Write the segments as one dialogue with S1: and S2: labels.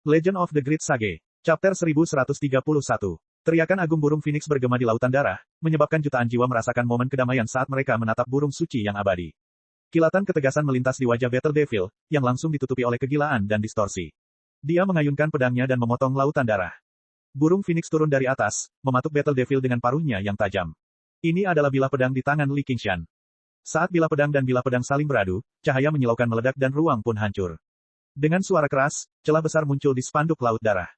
S1: Legend of the Great Sage. Chapter 1131. Teriakan agung burung Phoenix bergema di lautan darah, menyebabkan jutaan jiwa merasakan momen kedamaian saat mereka menatap burung suci yang abadi. Kilatan ketegasan melintas di wajah Battle Devil, yang langsung ditutupi oleh kegilaan dan distorsi. Dia mengayunkan pedangnya dan memotong lautan darah. Burung Phoenix turun dari atas, mematuk Battle Devil dengan paruhnya yang tajam. Ini adalah bilah pedang di tangan Li Qingshan. Saat bilah pedang dan bilah pedang saling beradu, cahaya menyilaukan meledak dan ruang pun hancur. Dengan suara keras, celah besar muncul di spanduk laut darah.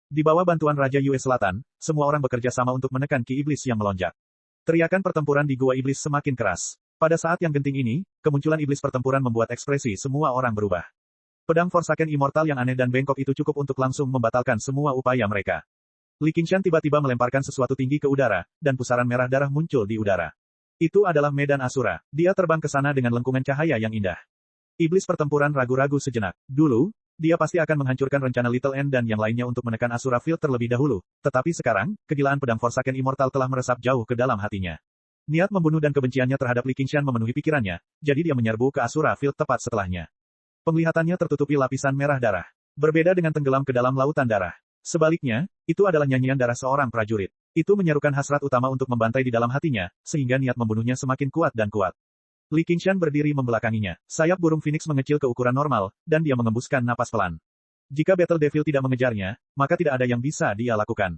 S1: Di bawah bantuan Raja Yue Selatan, semua orang bekerja sama untuk menekan Ki Iblis yang melonjak. Teriakan pertempuran di Gua Iblis semakin keras. Pada saat yang genting ini, kemunculan iblis pertempuran membuat ekspresi semua orang berubah. Pedang Forsaken Immortal yang aneh dan bengkok itu cukup untuk langsung membatalkan semua upaya mereka. Li Qingshan tiba-tiba melemparkan sesuatu tinggi ke udara, dan pusaran merah darah muncul di udara. Itu adalah medan Asura. Dia terbang ke sana dengan lengkungan cahaya yang indah. Iblis pertempuran ragu-ragu sejenak. Dulu, dia pasti akan menghancurkan rencana Little N dan yang lainnya untuk menekan Asura Field terlebih dahulu. Tetapi sekarang, kegilaan pedang Forsaken Immortal telah meresap jauh ke dalam hatinya. Niat membunuh dan kebenciannya terhadap Li Qingshan memenuhi pikirannya, jadi dia menyerbu ke Asura Field tepat setelahnya. Penglihatannya tertutupi lapisan merah darah. Berbeda dengan tenggelam ke dalam lautan darah. Sebaliknya, itu adalah nyanyian darah seorang prajurit. Itu menyerukan hasrat utama untuk membantai di dalam hatinya, sehingga niat membunuhnya semakin kuat dan kuat. Li Qingshan berdiri membelakanginya. Sayap burung Phoenix mengecil ke ukuran normal, dan dia mengembuskan napas pelan. Jika Battle Devil tidak mengejarnya, maka tidak ada yang bisa dia lakukan.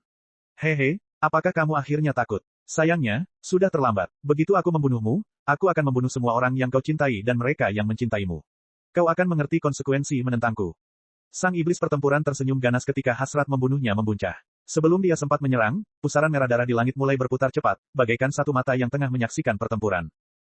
S1: Hehe, apakah kamu akhirnya takut? Sayangnya, sudah terlambat. Begitu aku membunuhmu, aku akan membunuh semua orang yang kau cintai dan mereka yang mencintaimu. Kau akan mengerti konsekuensi menentangku. Sang iblis pertempuran tersenyum ganas ketika hasrat membunuhnya membuncah. Sebelum dia sempat menyerang, pusaran merah darah di langit mulai berputar cepat, bagaikan satu mata yang tengah menyaksikan pertempuran.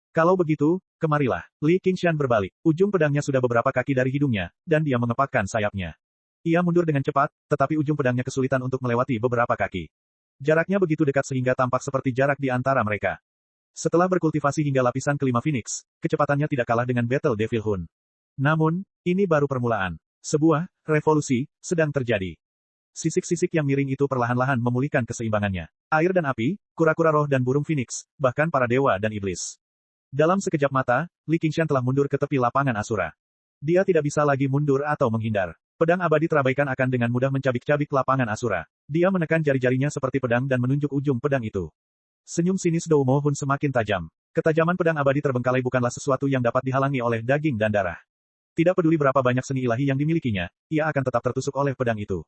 S1: Kalau begitu, kemarilah. Li Qingshan berbalik. Ujung pedangnya sudah beberapa kaki dari hidungnya, dan dia mengepakkan sayapnya. Ia mundur dengan cepat, tetapi ujung pedangnya kesulitan untuk melewati beberapa kaki. Jaraknya begitu dekat sehingga tampak seperti jarak di antara mereka. Setelah berkultivasi hingga lapisan kelima Phoenix, kecepatannya tidak kalah dengan Battle Devil Hun. Namun, ini baru permulaan. Sebuah revolusi sedang terjadi. Sisik-sisik yang miring itu perlahan-lahan memulihkan keseimbangannya. Air dan api, kura-kura roh dan burung Phoenix, bahkan para dewa dan iblis. Dalam sekejap mata, Li Qingshan telah mundur ke tepi lapangan Asura. Dia tidak bisa lagi mundur atau menghindar. Pedang abadi terabaikan akan dengan mudah mencabik-cabik lapangan Asura. Dia menekan jari-jarinya seperti pedang dan menunjuk ujung pedang itu. Senyum sinis Dou Mo Hun semakin tajam. Ketajaman pedang abadi terbengkalai bukanlah sesuatu yang dapat dihalangi oleh daging dan darah. Tidak peduli berapa banyak seni ilahi yang dimilikinya, ia akan tetap tertusuk oleh pedang itu.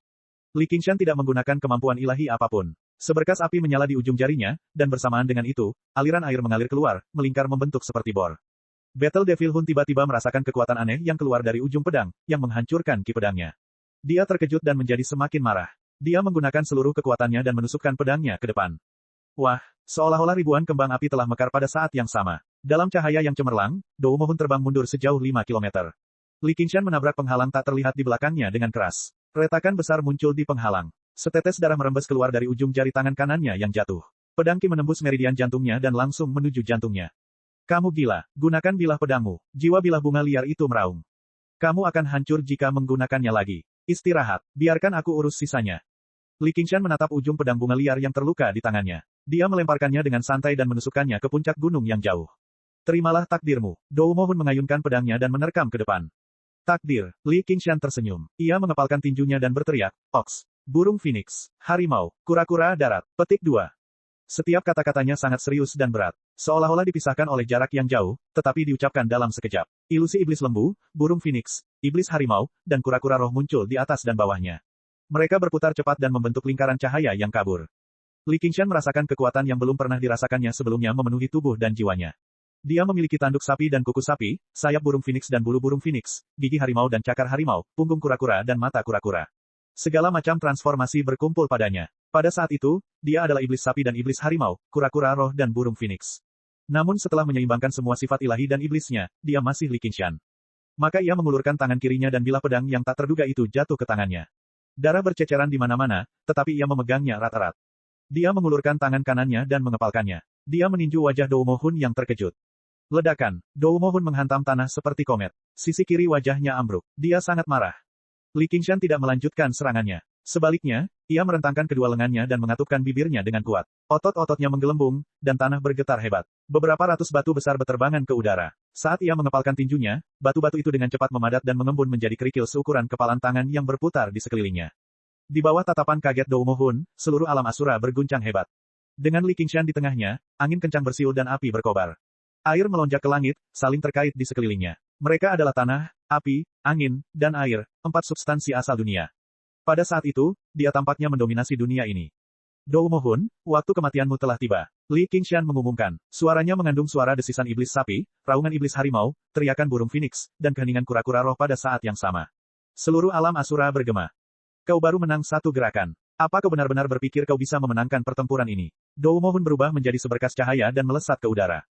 S1: Li Qingshan tidak menggunakan kemampuan ilahi apapun. Seberkas api menyala di ujung jarinya, dan bersamaan dengan itu, aliran air mengalir keluar, melingkar membentuk seperti bor. Battle Devil Hun tiba-tiba merasakan kekuatan aneh yang keluar dari ujung pedang, yang menghancurkan ki pedangnya. Dia terkejut dan menjadi semakin marah. Dia menggunakan seluruh kekuatannya dan menusukkan pedangnya ke depan. Wah, seolah-olah ribuan kembang api telah mekar pada saat yang sama. Dalam cahaya yang cemerlang, Dou Mo Hun terbang mundur sejauh 5 km. Li Qingshan menabrak penghalang tak terlihat di belakangnya dengan keras. Retakan besar muncul di penghalang. Setetes darah merembes keluar dari ujung jari tangan kanannya yang jatuh. Pedang Ki menembus meridian jantungnya dan langsung menuju jantungnya. Kamu gila, gunakan bilah pedangmu. Jiwa bilah bunga liar itu meraung. Kamu akan hancur jika menggunakannya lagi. Istirahat, biarkan aku urus sisanya. Li Qingshan menatap ujung pedang bunga liar yang terluka di tangannya. Dia melemparkannya dengan santai dan menusukkannya ke puncak gunung yang jauh. Terimalah takdirmu. Dou Mo Hun mengayunkan pedangnya dan menerkam ke depan. Takdir, Li Qingshan tersenyum. Ia mengepalkan tinjunya dan berteriak, Oks. Burung Phoenix, harimau, kura-kura darat. Petik 2. Setiap kata-katanya sangat serius dan berat. Seolah-olah dipisahkan oleh jarak yang jauh, tetapi diucapkan dalam sekejap. Ilusi iblis lembu, burung Phoenix, iblis harimau, dan kura-kura roh muncul di atas dan bawahnya. Mereka berputar cepat dan membentuk lingkaran cahaya yang kabur. Li Qingshan merasakan kekuatan yang belum pernah dirasakannya sebelumnya memenuhi tubuh dan jiwanya. Dia memiliki tanduk sapi dan kuku sapi, sayap burung Phoenix dan bulu burung Phoenix, gigi harimau dan cakar harimau, punggung kura-kura dan mata kura-kura. Segala macam transformasi berkumpul padanya. Pada saat itu, dia adalah iblis sapi dan iblis harimau, kura-kura roh dan burung Phoenix. Namun setelah menyeimbangkan semua sifat ilahi dan iblisnya, dia masih Li Qingshan. Maka ia mengulurkan tangan kirinya dan bilah pedang yang tak terduga itu jatuh ke tangannya. Darah berceceran di mana-mana, tetapi ia memegangnya erat-erat. Dia mengulurkan tangan kanannya dan mengepalkannya. Dia meninju wajah Dou Mo Hun yang terkejut. Ledakan, Dou Mo Hun menghantam tanah seperti komet. Sisi kiri wajahnya ambruk. Dia sangat marah. Li Qingshan tidak melanjutkan serangannya. Sebaliknya, ia merentangkan kedua lengannya dan mengatupkan bibirnya dengan kuat. Otot-ototnya menggelembung, dan tanah bergetar hebat. Beberapa ratus batu besar berterbangan ke udara. Saat ia mengepalkan tinjunya, batu-batu itu dengan cepat memadat dan mengembun menjadi kerikil seukuran kepalan tangan yang berputar di sekelilingnya. Di bawah tatapan kaget Dou Mo Hun, seluruh alam Asura berguncang hebat. Dengan Li Qingshan di tengahnya, angin kencang bersiul dan api berkobar. Air melonjak ke langit, saling terkait di sekelilingnya. Mereka adalah tanah, api, angin, dan air, 4 substansi asal dunia. Pada saat itu, dia tampaknya mendominasi dunia ini. Dou Mo Hun, waktu kematianmu telah tiba. Li Qingshan mengumumkan. Suaranya mengandung suara desisan iblis sapi, raungan iblis harimau, teriakan burung phoenix, dan keheningan kura-kura roh pada saat yang sama. Seluruh alam Asura bergema. Kau baru menang satu gerakan. Apa kau benar-benar berpikir kau bisa memenangkan pertempuran ini? Dou Mo Hun berubah menjadi seberkas cahaya dan melesat ke udara.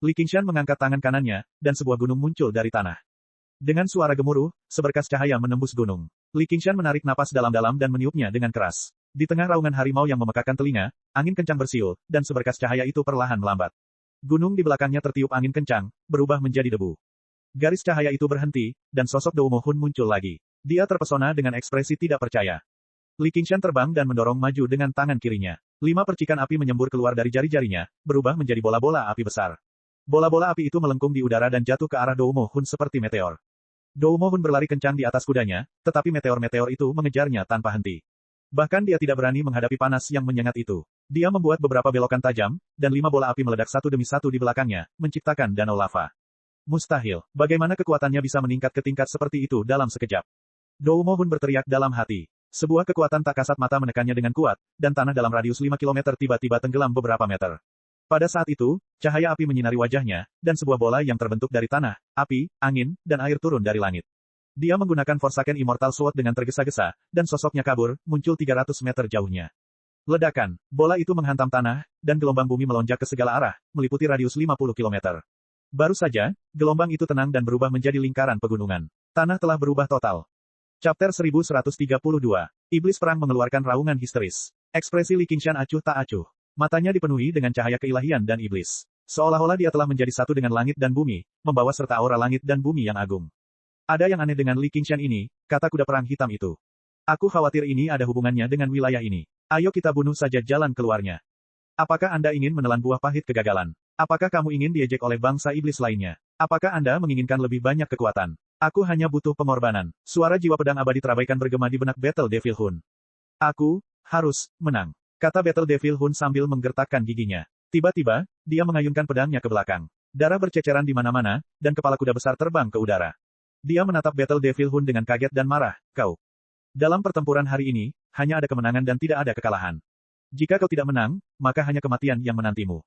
S1: Li Qingshan mengangkat tangan kanannya, dan sebuah gunung muncul dari tanah. Dengan suara gemuruh, seberkas cahaya menembus gunung. Li Qingshan menarik napas dalam-dalam dan meniupnya dengan keras. Di tengah raungan harimau yang memekakkan telinga, angin kencang bersiul, dan seberkas cahaya itu perlahan melambat. Gunung di belakangnya tertiup angin kencang, berubah menjadi debu. Garis cahaya itu berhenti, dan sosok Dou Mo Hun muncul lagi. Dia terpesona dengan ekspresi tidak percaya. Li Qingshan terbang dan mendorong maju dengan tangan kirinya. 5 percikan api menyembur keluar dari jari-jarinya, berubah menjadi bola-bola api besar. Bola-bola api itu melengkung di udara dan jatuh ke arah Dou Mo Hun seperti meteor. Dou Mo Hun berlari kencang di atas kudanya, tetapi meteor-meteor itu mengejarnya tanpa henti. Bahkan dia tidak berani menghadapi panas yang menyengat itu. Dia membuat beberapa belokan tajam, dan 5 bola api meledak satu demi satu di belakangnya, menciptakan danau lava. Mustahil, bagaimana kekuatannya bisa meningkat ke tingkat seperti itu dalam sekejap. Dou Mo Hun berteriak dalam hati. Sebuah kekuatan tak kasat mata menekannya dengan kuat, dan tanah dalam radius 5 km tiba-tiba tenggelam beberapa meter. Pada saat itu, cahaya api menyinari wajahnya, dan sebuah bola yang terbentuk dari tanah, api, angin, dan air turun dari langit. Dia menggunakan Forsaken Immortal Sword dengan tergesa-gesa, dan sosoknya kabur, muncul 300 meter jauhnya. Ledakan, bola itu menghantam tanah, dan gelombang bumi melonjak ke segala arah, meliputi radius 50 km. Baru saja, gelombang itu tenang dan berubah menjadi lingkaran pegunungan. Tanah telah berubah total. Chapter 1132. Iblis Perang mengeluarkan raungan histeris. Ekspresi Li Qingshan acuh tak acuh. Matanya dipenuhi dengan cahaya keilahian dan iblis. Seolah-olah dia telah menjadi satu dengan langit dan bumi, membawa serta aura langit dan bumi yang agung. Ada yang aneh dengan Li Qingshan ini, kata kuda perang hitam itu. Aku khawatir ini ada hubungannya dengan wilayah ini. Ayo kita bunuh saja jalan keluarnya. Apakah Anda ingin menelan buah pahit kegagalan? Apakah kamu ingin diejek oleh bangsa iblis lainnya? Apakah Anda menginginkan lebih banyak kekuatan? Aku hanya butuh pengorbanan. Suara jiwa pedang abadi terabaikan bergema di benak Battle Devil Hun. Aku harus menang, kata Battle Devil Hun sambil menggertakkan giginya. Tiba-tiba, dia mengayunkan pedangnya ke belakang. Darah berceceran di mana-mana, dan kepala kuda besar terbang ke udara. Dia menatap Battle Devil Hun dengan kaget dan marah. Kau. Dalam pertempuran hari ini, hanya ada kemenangan dan tidak ada kekalahan. Jika kau tidak menang, maka hanya kematian yang menantimu.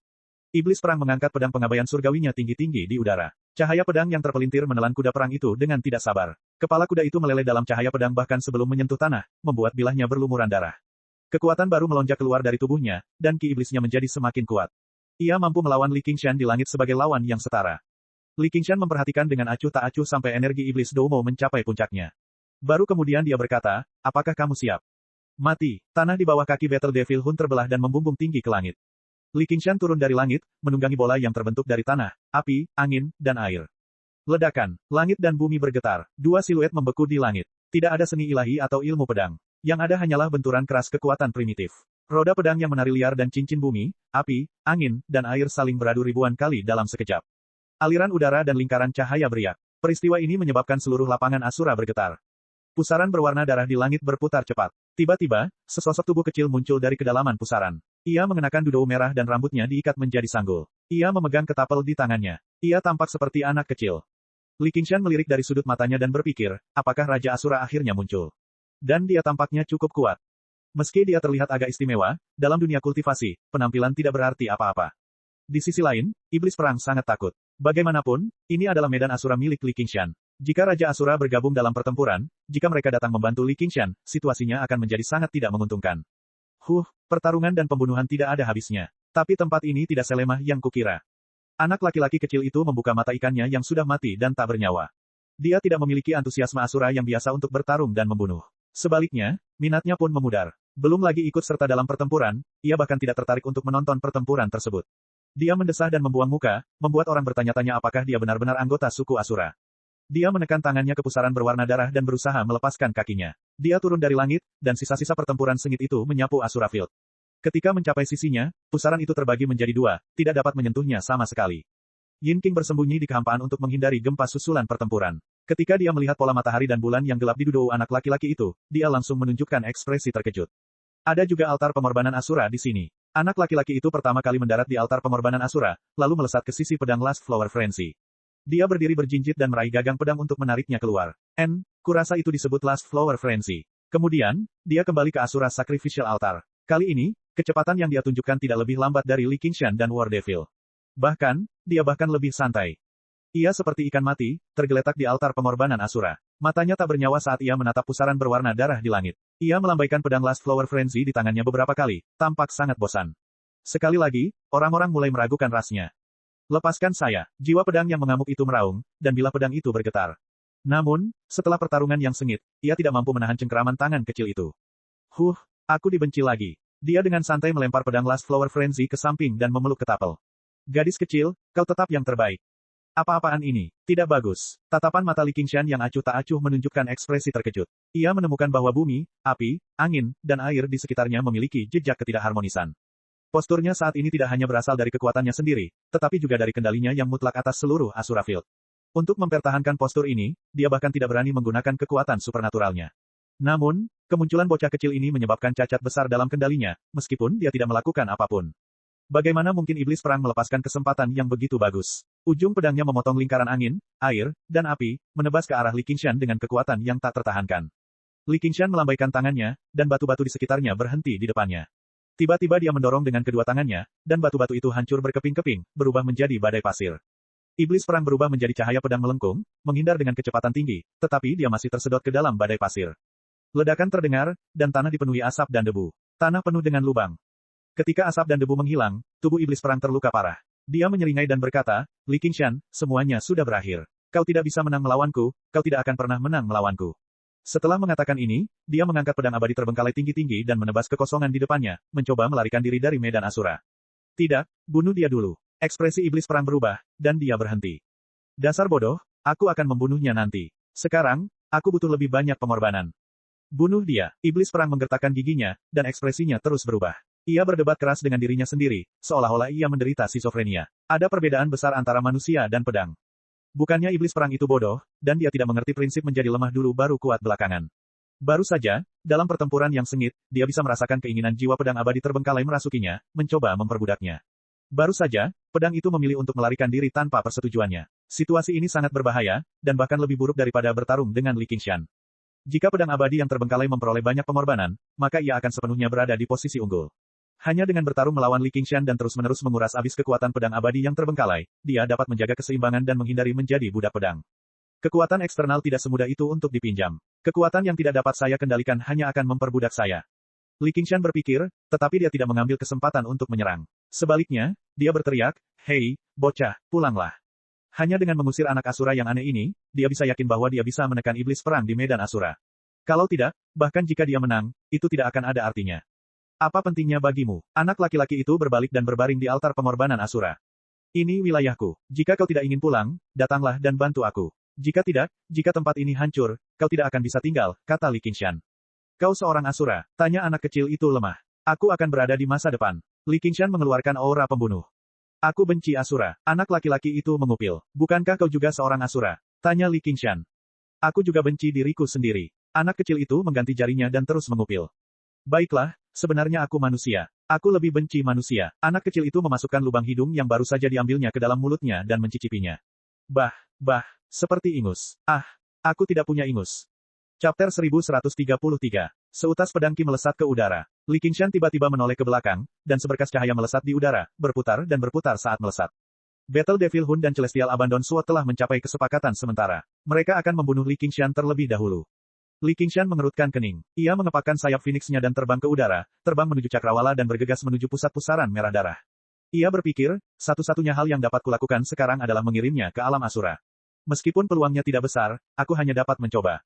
S1: Iblis perang mengangkat pedang pengabaian surgawinya tinggi-tinggi di udara. Cahaya pedang yang terpelintir menelan kuda perang itu dengan tidak sabar. Kepala kuda itu meleleh dalam cahaya pedang bahkan sebelum menyentuh tanah, membuat bilahnya berlumuran darah. Kekuatan baru melonjak keluar dari tubuhnya, dan ki iblisnya menjadi semakin kuat. Ia mampu melawan Li Qingshan di langit sebagai lawan yang setara. Li Qingshan memperhatikan dengan acuh tak acuh sampai energi iblis Dou Mo mencapai puncaknya. Baru kemudian dia berkata, apakah kamu siap? Mati. Tanah di bawah kaki Battle Devil Hun terbelah dan membumbung tinggi ke langit. Li Qingshan turun dari langit, menunggangi bola yang terbentuk dari tanah, api, angin, dan air. Ledakan, langit dan bumi bergetar, 2 siluet membeku di langit. Tidak ada seni ilahi atau ilmu pedang. Yang ada hanyalah benturan keras kekuatan primitif. Roda pedang yang menari liar dan cincin bumi, api, angin, dan air saling beradu ribuan kali dalam sekejap. Aliran udara dan lingkaran cahaya beriak. Peristiwa ini menyebabkan seluruh lapangan Asura bergetar. Pusaran berwarna darah di langit berputar cepat. Tiba-tiba, sesosok tubuh kecil muncul dari kedalaman pusaran. Ia mengenakan dudou merah dan rambutnya diikat menjadi sanggul. Ia memegang ketapel di tangannya. Ia tampak seperti anak kecil. Li Qingshan melirik dari sudut matanya dan berpikir, apakah Raja Asura akhirnya muncul? Dan dia tampaknya cukup kuat. Meski dia terlihat agak istimewa, dalam dunia kultivasi, penampilan tidak berarti apa-apa. Di sisi lain, iblis perang sangat takut. Bagaimanapun, ini adalah medan Asura milik Li Qingshan. Jika Raja Asura bergabung dalam pertempuran, jika mereka datang membantu Li Qingshan, situasinya akan menjadi sangat tidak menguntungkan. Pertarungan dan pembunuhan tidak ada habisnya. Tapi tempat ini tidak selemah yang kukira. Anak laki-laki kecil itu membuka mata ikannya yang sudah mati dan tak bernyawa. Dia tidak memiliki antusiasme Asura yang biasa untuk bertarung dan membunuh. Sebaliknya, minatnya pun memudar. Belum lagi ikut serta dalam pertempuran, ia bahkan tidak tertarik untuk menonton pertempuran tersebut. Dia mendesah dan membuang muka, membuat orang bertanya-tanya apakah dia benar-benar anggota suku Asura. Dia menekan tangannya ke pusaran berwarna darah dan berusaha melepaskan kakinya. Dia turun dari langit, dan sisa-sisa pertempuran sengit itu menyapu Asura Field. Ketika mencapai sisinya, pusaran itu terbagi menjadi dua, tidak dapat menyentuhnya sama sekali. Yin King bersembunyi di kehampaan untuk menghindari gempa susulan pertempuran. Ketika dia melihat pola matahari dan bulan yang gelap di duduk anak laki-laki itu, dia langsung menunjukkan ekspresi terkejut. Ada juga altar pengorbanan Asura di sini. Anak laki-laki itu pertama kali mendarat di altar pengorbanan Asura, lalu melesat ke sisi pedang Last Flower Frenzy. Dia berdiri berjinjit dan meraih gagang pedang untuk menariknya keluar. Kurasa itu disebut Last Flower Frenzy. Kemudian, dia kembali ke Asura Sacrificial Altar. Kali ini, kecepatan yang dia tunjukkan tidak lebih lambat dari Li Qingshan dan War Devil. Bahkan, dia bahkan lebih santai. Ia seperti ikan mati, tergeletak di altar pengorbanan Asura. Matanya tak bernyawa saat ia menatap pusaran berwarna darah di langit. Ia melambaikan pedang Last Flower Frenzy di tangannya beberapa kali, tampak sangat bosan. Sekali lagi, orang-orang mulai meragukan rasnya. Lepaskan saya, jiwa pedang yang mengamuk itu meraung, dan bilah pedang itu bergetar. Namun, setelah pertarungan yang sengit, ia tidak mampu menahan cengkeraman tangan kecil itu. Aku dibenci lagi. Dia dengan santai melempar pedang Last Flower Frenzy ke samping dan memeluk ketapel. Gadis kecil, kau tetap yang terbaik. Apa-apaan ini? Tidak bagus. Tatapan mata Li Qingshan yang acuh tak acuh menunjukkan ekspresi terkejut. Ia menemukan bahwa bumi, api, angin, dan air di sekitarnya memiliki jejak ketidakharmonisan. Posturnya saat ini tidak hanya berasal dari kekuatannya sendiri, tetapi juga dari kendalinya yang mutlak atas seluruh Asura Field. Untuk mempertahankan postur ini, dia bahkan tidak berani menggunakan kekuatan supernaturalnya. Namun, kemunculan bocah kecil ini menyebabkan cacat besar dalam kendalinya, meskipun dia tidak melakukan apapun. Bagaimana mungkin iblis perang melepaskan kesempatan yang begitu bagus? Ujung pedangnya memotong lingkaran angin, air, dan api, menebas ke arah Li Qingshan dengan kekuatan yang tak tertahankan. Li Qingshan melambaikan tangannya, dan batu-batu di sekitarnya berhenti di depannya. Tiba-tiba dia mendorong dengan kedua tangannya, dan batu-batu itu hancur berkeping-keping, berubah menjadi badai pasir. Iblis perang berubah menjadi cahaya pedang melengkung, menghindar dengan kecepatan tinggi, tetapi dia masih tersedot ke dalam badai pasir. Ledakan terdengar, dan tanah dipenuhi asap dan debu. Tanah penuh dengan lubang. Ketika asap dan debu menghilang, tubuh iblis perang terluka parah. Dia menyeringai dan berkata, Li Qingshan, semuanya sudah berakhir. Kau tidak bisa menang melawanku, kau tidak akan pernah menang melawanku. Setelah mengatakan ini, dia mengangkat pedang abadi terbengkalai tinggi-tinggi dan menebas kekosongan di depannya, mencoba melarikan diri dari medan Asura. Tidak, bunuh dia dulu. Ekspresi iblis perang berubah, dan dia berhenti. Dasar bodoh, aku akan membunuhnya nanti. Sekarang, aku butuh lebih banyak pengorbanan. Bunuh dia. Iblis perang menggertakkan giginya, dan ekspresinya terus berubah. Ia berdebat keras dengan dirinya sendiri, seolah-olah ia menderita skizofrenia. Ada perbedaan besar antara manusia dan pedang. Bukannya iblis perang itu bodoh, dan dia tidak mengerti prinsip menjadi lemah dulu baru kuat belakangan. Baru saja, dalam pertempuran yang sengit, dia bisa merasakan keinginan jiwa pedang abadi terbengkalai merasukinya, mencoba memperbudaknya. Baru saja, pedang itu memilih untuk melarikan diri tanpa persetujuannya. Situasi ini sangat berbahaya, dan bahkan lebih buruk daripada bertarung dengan Li Qingshan. Jika pedang abadi yang terbengkalai memperoleh banyak pengorbanan, maka ia akan sepenuhnya berada di posisi unggul. Hanya dengan bertarung melawan Li Qingshan dan terus-menerus menguras habis kekuatan pedang abadi yang terbengkalai, dia dapat menjaga keseimbangan dan menghindari menjadi budak pedang. Kekuatan eksternal tidak semudah itu untuk dipinjam. Kekuatan yang tidak dapat saya kendalikan hanya akan memperbudak saya. Li Qingshan berpikir, tetapi dia tidak mengambil kesempatan untuk menyerang. Sebaliknya, dia berteriak, "Hei, bocah, pulanglah." Hanya dengan mengusir anak Asura yang aneh ini, dia bisa yakin bahwa dia bisa menekan iblis perang di medan Asura. Kalau tidak, bahkan jika dia menang, itu tidak akan ada artinya. Apa pentingnya bagimu? Anak laki-laki itu berbalik dan berbaring di altar pengorbanan Asura. Ini wilayahku. Jika kau tidak ingin pulang, datanglah dan bantu aku. Jika tidak, jika tempat ini hancur, kau tidak akan bisa tinggal, kata Li Qingshan. Kau seorang Asura, tanya anak kecil itu lemah. Aku akan berada di masa depan. Li Qingshan mengeluarkan aura pembunuh. Aku benci Asura. Anak laki-laki itu mengupil. Bukankah kau juga seorang Asura? Tanya Li Qingshan. Aku juga benci diriku sendiri. Anak kecil itu mengganti jarinya dan terus mengupil. Baiklah, sebenarnya aku manusia. Aku lebih benci manusia. Anak kecil itu memasukkan lubang hidung yang baru saja diambilnya ke dalam mulutnya dan mencicipinya. Bah, seperti ingus. Aku tidak punya ingus. Chapter 1133. Seutas pedang Qi melesat ke udara. Li Qingshan tiba-tiba menoleh ke belakang, dan seberkas cahaya melesat di udara, berputar dan berputar saat melesat. Battle Devil Hun dan Celestial Abandon Sword telah mencapai kesepakatan sementara. Mereka akan membunuh Li Qingshan terlebih dahulu. Li Qingshan mengerutkan kening. Ia mengepakkan sayap Phoenix-nya dan terbang ke udara, terbang menuju cakrawala dan bergegas menuju pusat pusaran merah darah. Ia berpikir, satu-satunya hal yang dapat kulakukan sekarang adalah mengirimnya ke alam Asura. Meskipun peluangnya tidak besar, aku hanya dapat mencoba.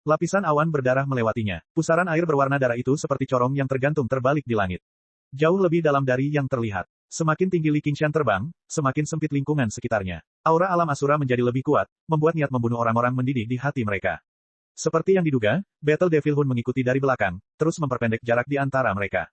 S1: Lapisan awan berdarah melewatinya. Pusaran air berwarna darah itu seperti corong yang tergantung terbalik di langit. Jauh lebih dalam dari yang terlihat. Semakin tinggi Li Qingshan terbang, semakin sempit lingkungan sekitarnya. Aura alam Asura menjadi lebih kuat, membuat niat membunuh orang-orang mendidih di hati mereka. Seperti yang diduga, Battle Devil Hun mengikuti dari belakang, terus memperpendek jarak di antara mereka.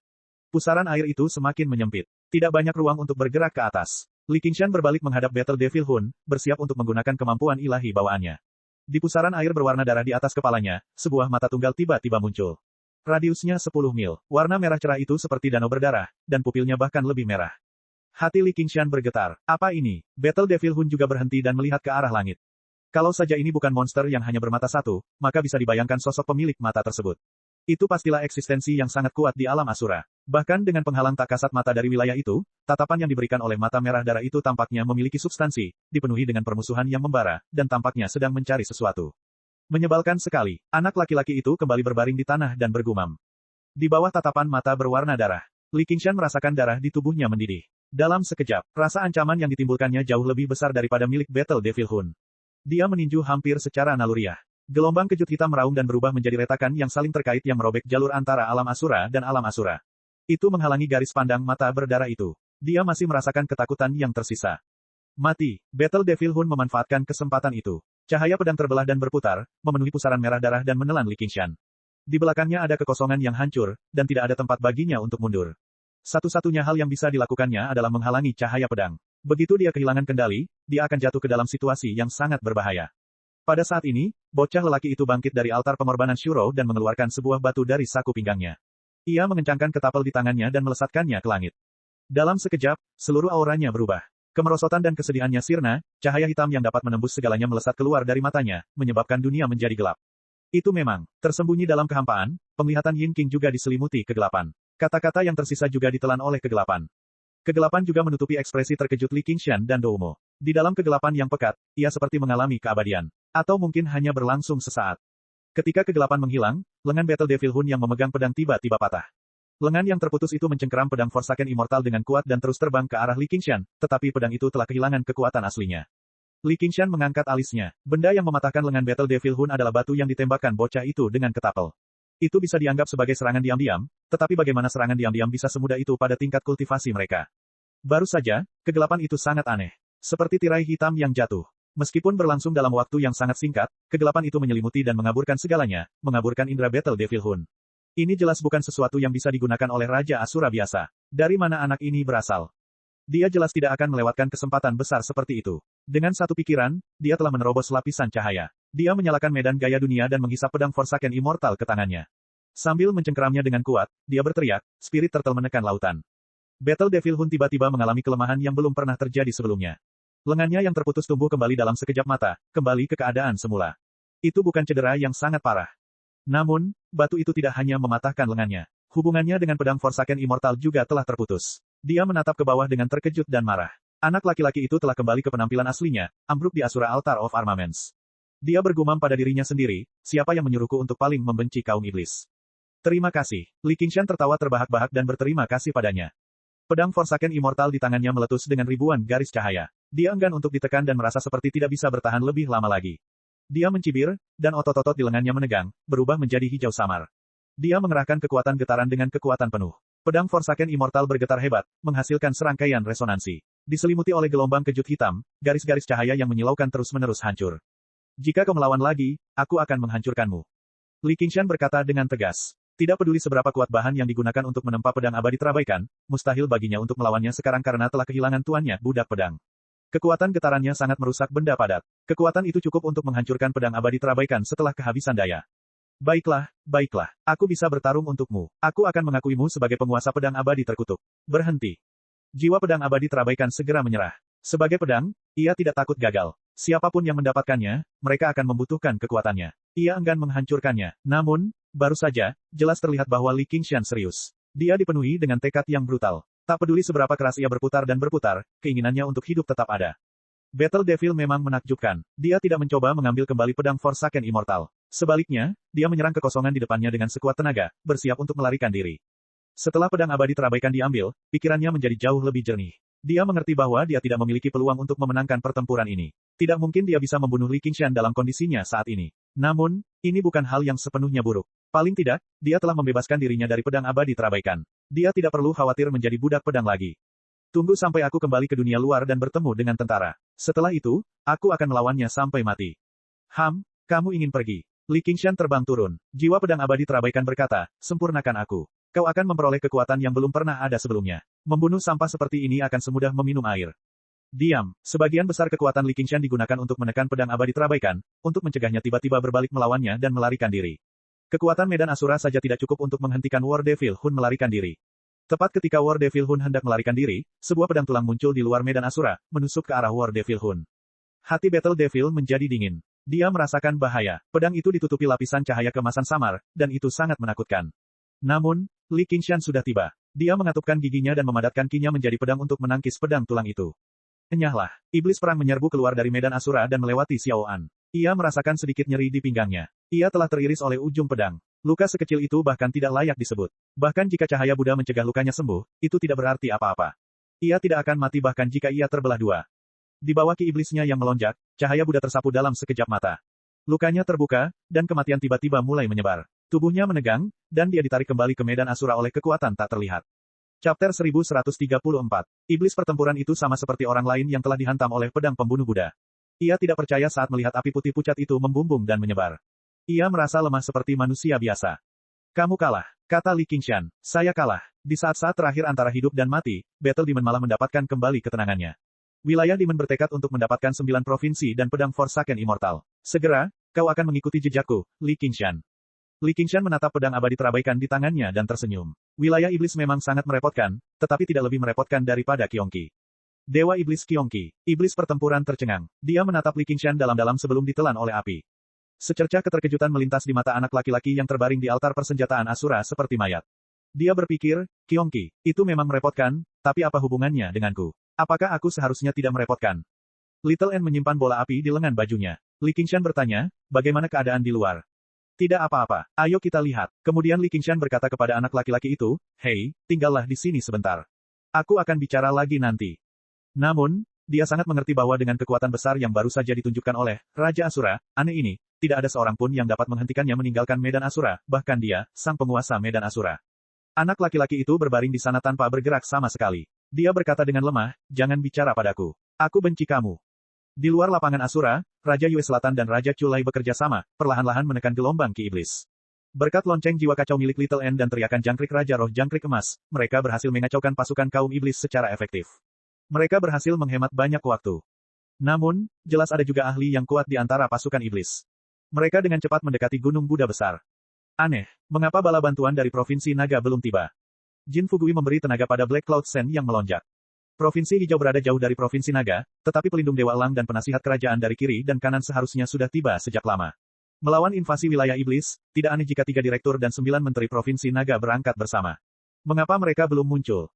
S1: Pusaran air itu semakin menyempit. Tidak banyak ruang untuk bergerak ke atas. Li Qingshan berbalik menghadap Battle Devil Hun, bersiap untuk menggunakan kemampuan ilahi bawaannya. Di pusaran air berwarna darah di atas kepalanya, sebuah mata tunggal tiba-tiba muncul. Radiusnya 10 mil. Warna merah cerah itu seperti danau berdarah, dan pupilnya bahkan lebih merah. Hati Li Qingshan bergetar. Apa ini? Battle Devil Hun juga berhenti dan melihat ke arah langit. Kalau saja ini bukan monster yang hanya bermata satu, maka bisa dibayangkan sosok pemilik mata tersebut. Itu pastilah eksistensi yang sangat kuat di alam Asura. Bahkan dengan penghalang tak kasat mata dari wilayah itu, tatapan yang diberikan oleh mata merah darah itu tampaknya memiliki substansi, dipenuhi dengan permusuhan yang membara, dan tampaknya sedang mencari sesuatu. Menyebalkan sekali. Anak laki-laki itu kembali berbaring di tanah dan bergumam. Di bawah tatapan mata berwarna darah, Li Qingshan merasakan darah di tubuhnya mendidih. Dalam sekejap, rasa ancaman yang ditimbulkannya jauh lebih besar daripada milik Battle Devil Hun. Dia meninju hampir secara naluriah. Gelombang kejut hitam meraung dan berubah menjadi retakan yang saling terkait yang merobek jalur antara alam Asura dan alam Asura. Itu menghalangi garis pandang mata berdarah itu. Dia masih merasakan ketakutan yang tersisa. Mati. Battle Devil Hun memanfaatkan kesempatan itu. Cahaya pedang terbelah dan berputar, memenuhi pusaran merah darah dan menelan Li Qingshan. Di belakangnya ada kekosongan yang hancur, dan tidak ada tempat baginya untuk mundur. Satu-satunya hal yang bisa dilakukannya adalah menghalangi cahaya pedang. Begitu dia kehilangan kendali, dia akan jatuh ke dalam situasi yang sangat berbahaya. Pada saat ini, bocah lelaki itu bangkit dari altar pengorbanan Shuro dan mengeluarkan sebuah batu dari saku pinggangnya. Ia mengencangkan ketapel di tangannya dan melesatkannya ke langit. Dalam sekejap, seluruh auranya berubah. Kemerosotan dan kesedihannya sirna, cahaya hitam yang dapat menembus segalanya melesat keluar dari matanya, menyebabkan dunia menjadi gelap. Itu memang, tersembunyi dalam kehampaan, penglihatan Yin King juga diselimuti kegelapan. Kata-kata yang tersisa juga ditelan oleh kegelapan. Kegelapan juga menutupi ekspresi terkejut Li Qingshan dan Doumo. Di dalam kegelapan yang pekat, ia seperti mengalami keabadian. Atau mungkin hanya berlangsung sesaat. Ketika kegelapan menghilang, lengan Battle Devil Hun yang memegang pedang tiba-tiba patah. Lengan yang terputus itu mencengkeram pedang Forsaken Immortal dengan kuat dan terus terbang ke arah Li Qingshan, tetapi pedang itu telah kehilangan kekuatan aslinya. Li Qingshan mengangkat alisnya. Benda yang mematahkan lengan Battle Devil Hun adalah batu yang ditembakkan bocah itu dengan ketapel. Itu bisa dianggap sebagai serangan diam-diam, tetapi bagaimana serangan diam-diam bisa semudah itu pada tingkat kultivasi mereka? Baru saja, kegelapan itu sangat aneh. Seperti tirai hitam yang jatuh. Meskipun berlangsung dalam waktu yang sangat singkat, kegelapan itu menyelimuti dan mengaburkan segalanya, mengaburkan indera Battle Devil Hun. Ini jelas bukan sesuatu yang bisa digunakan oleh Raja Asura biasa. Dari mana anak ini berasal? Dia jelas tidak akan melewatkan kesempatan besar seperti itu. Dengan satu pikiran, dia telah menerobos lapisan cahaya. Dia menyalakan medan gaya dunia dan menghisap pedang Forsaken Immortal ke tangannya. Sambil mencengkeramnya dengan kuat, dia berteriak, Spirit Turtle menekan lautan. Battle Devil Hun tiba-tiba mengalami kelemahan yang belum pernah terjadi sebelumnya. Lengannya yang terputus tumbuh kembali dalam sekejap mata, kembali ke keadaan semula. Itu bukan cedera yang sangat parah. Namun, batu itu tidak hanya mematahkan lengannya. Hubungannya dengan pedang Forsaken Immortal juga telah terputus. Dia menatap ke bawah dengan terkejut dan marah. Anak laki-laki itu telah kembali ke penampilan aslinya, ambruk di Asura Altar of Armaments. Dia bergumam pada dirinya sendiri, siapa yang menyuruhku untuk paling membenci kaum iblis? Terima kasih. Li Qingshan tertawa terbahak-bahak dan berterima kasih padanya. Pedang Forsaken Immortal di tangannya meletus dengan ribuan garis cahaya. Dia enggan untuk ditekan dan merasa seperti tidak bisa bertahan lebih lama lagi. Dia mencibir, dan otot-otot di lengannya menegang, berubah menjadi hijau samar. Dia mengerahkan kekuatan getaran dengan kekuatan penuh. Pedang Forsaken Immortal bergetar hebat, menghasilkan serangkaian resonansi. Diselimuti oleh gelombang kejut hitam, garis-garis cahaya yang menyilaukan terus-menerus hancur. Jika kau melawan lagi, aku akan menghancurkanmu. Li Qingshan berkata dengan tegas. Tidak peduli seberapa kuat bahan yang digunakan untuk menempa pedang abadi terabaikan, mustahil baginya untuk melawannya sekarang karena telah kehilangan tuannya, budak pedang. Kekuatan getarannya sangat merusak benda padat. Kekuatan itu cukup untuk menghancurkan pedang abadi terabaikan setelah kehabisan daya. Baiklah, baiklah. Aku bisa bertarung untukmu. Aku akan mengakuimu sebagai penguasa pedang abadi terkutuk. Berhenti. Jiwa pedang abadi terabaikan segera menyerah. Sebagai pedang, ia tidak takut gagal. Siapapun yang mendapatkannya, mereka akan membutuhkan kekuatannya. Ia enggan menghancurkannya. Namun, baru saja, jelas terlihat bahwa Li Qingshan serius. Dia dipenuhi dengan tekad yang brutal. Tak peduli seberapa keras ia berputar dan berputar, keinginannya untuk hidup tetap ada. Battle Devil memang menakjubkan. Dia tidak mencoba mengambil kembali pedang Forsaken Immortal. Sebaliknya, dia menyerang kekosongan di depannya dengan sekuat tenaga, bersiap untuk melarikan diri. Setelah pedang abadi terabaikan diambil, pikirannya menjadi jauh lebih jernih. Dia mengerti bahwa dia tidak memiliki peluang untuk memenangkan pertempuran ini. Tidak mungkin dia bisa membunuh Li Qingshan dalam kondisinya saat ini. Namun, ini bukan hal yang sepenuhnya buruk. Paling tidak, dia telah membebaskan dirinya dari pedang abadi terabaikan. Dia tidak perlu khawatir menjadi budak pedang lagi. Tunggu sampai aku kembali ke dunia luar dan bertemu dengan tentara. Setelah itu, aku akan melawannya sampai mati. Kamu ingin pergi. Li Qingshan terbang turun. Jiwa pedang abadi terabaikan berkata, sempurnakan aku. Kau akan memperoleh kekuatan yang belum pernah ada sebelumnya. Membunuh sampah seperti ini akan semudah meminum air. Diam. Sebagian besar kekuatan Li Qingshan digunakan untuk menekan pedang abadi terabaikan, untuk mencegahnya tiba-tiba berbalik melawannya dan melarikan diri. Kekuatan medan Asura saja tidak cukup untuk menghentikan War Devil Hun melarikan diri. Tepat ketika War Devil Hun hendak melarikan diri, sebuah pedang tulang muncul di luar medan Asura, menusuk ke arah War Devil Hun. Hati Battle Devil menjadi dingin. Dia merasakan bahaya. Pedang itu ditutupi lapisan cahaya kemasan samar, dan itu sangat menakutkan. Namun, Li Qingshan sudah tiba. Dia mengatupkan giginya dan memadatkan kinya menjadi pedang untuk menangkis pedang tulang itu. Enyahlah. Iblis perang menyerbu keluar dari medan Asura dan melewati Xiao An. Ia merasakan sedikit nyeri di pinggangnya. Ia telah teriris oleh ujung pedang. Luka sekecil itu bahkan tidak layak disebut. Bahkan jika cahaya Buddha mencegah lukanya sembuh, itu tidak berarti apa-apa. Ia tidak akan mati bahkan jika ia terbelah dua. Di bawah ki iblisnya yang melonjak, cahaya Buddha tersapu dalam sekejap mata. Lukanya terbuka, dan kematian tiba-tiba mulai menyebar. Tubuhnya menegang, dan dia ditarik kembali ke medan Asura oleh kekuatan tak terlihat. Chapter 1134. Iblis pertempuran itu sama seperti orang lain yang telah dihantam oleh pedang pembunuh Buddha. Ia tidak percaya saat melihat api putih pucat itu membumbung dan menyebar. Ia merasa lemah seperti manusia biasa. Kamu kalah, kata Li Qingshan. Saya kalah. Di saat-saat terakhir antara hidup dan mati, Battle Demon malah mendapatkan kembali ketenangannya. Wilayah Demon bertekad untuk mendapatkan 9 provinsi dan pedang Forsaken Immortal. Segera, kau akan mengikuti jejakku, Li Qingshan. Li Qingshan menatap pedang abadi terabaikan di tangannya dan tersenyum. Wilayah iblis memang sangat merepotkan, tetapi tidak lebih merepotkan daripada Qiongqi. Dewa Iblis Qiongqi. Iblis pertempuran tercengang. Dia menatap Li Qingshan dalam-dalam sebelum ditelan oleh api. Secercah keterkejutan melintas di mata anak laki-laki yang terbaring di altar persenjataan Asura seperti mayat. Dia berpikir, Qiongqi, itu memang merepotkan, tapi apa hubungannya denganku? Apakah aku seharusnya tidak merepotkan? Little N menyimpan bola api di lengan bajunya. Li Qingshan bertanya, bagaimana keadaan di luar? Tidak apa-apa, ayo kita lihat. Kemudian Li Qingshan berkata kepada anak laki-laki itu, hei, tinggallah di sini sebentar. Aku akan bicara lagi nanti. Namun, dia sangat mengerti bahwa dengan kekuatan besar yang baru saja ditunjukkan oleh Raja Asura, aneh ini, tidak ada seorang pun yang dapat menghentikannya meninggalkan medan Asura, bahkan dia, sang penguasa medan Asura. Anak laki-laki itu berbaring di sana tanpa bergerak sama sekali. Dia berkata dengan lemah, jangan bicara padaku. Aku benci kamu. Di luar lapangan Asura, Raja Yue Selatan dan Raja Culai bekerja sama, perlahan-lahan menekan gelombang ki iblis. Berkat lonceng jiwa kacau milik Little N dan teriakan jangkrik Raja Roh Jangkrik Emas, mereka berhasil mengacaukan pasukan kaum iblis secara efektif. Mereka berhasil menghemat banyak waktu. Namun, jelas ada juga ahli yang kuat di antara pasukan iblis. Mereka dengan cepat mendekati Gunung Buddha besar. Aneh, mengapa bala bantuan dari Provinsi Naga belum tiba? Jin Fugui memberi tenaga pada Black Cloud Sen yang melonjak. Provinsi Hijau berada jauh dari Provinsi Naga, tetapi pelindung Dewa Elang dan penasihat kerajaan dari kiri dan kanan seharusnya sudah tiba sejak lama. Melawan invasi wilayah iblis, tidak aneh jika 3 direktur dan 9 menteri Provinsi Naga berangkat bersama. Mengapa mereka belum muncul?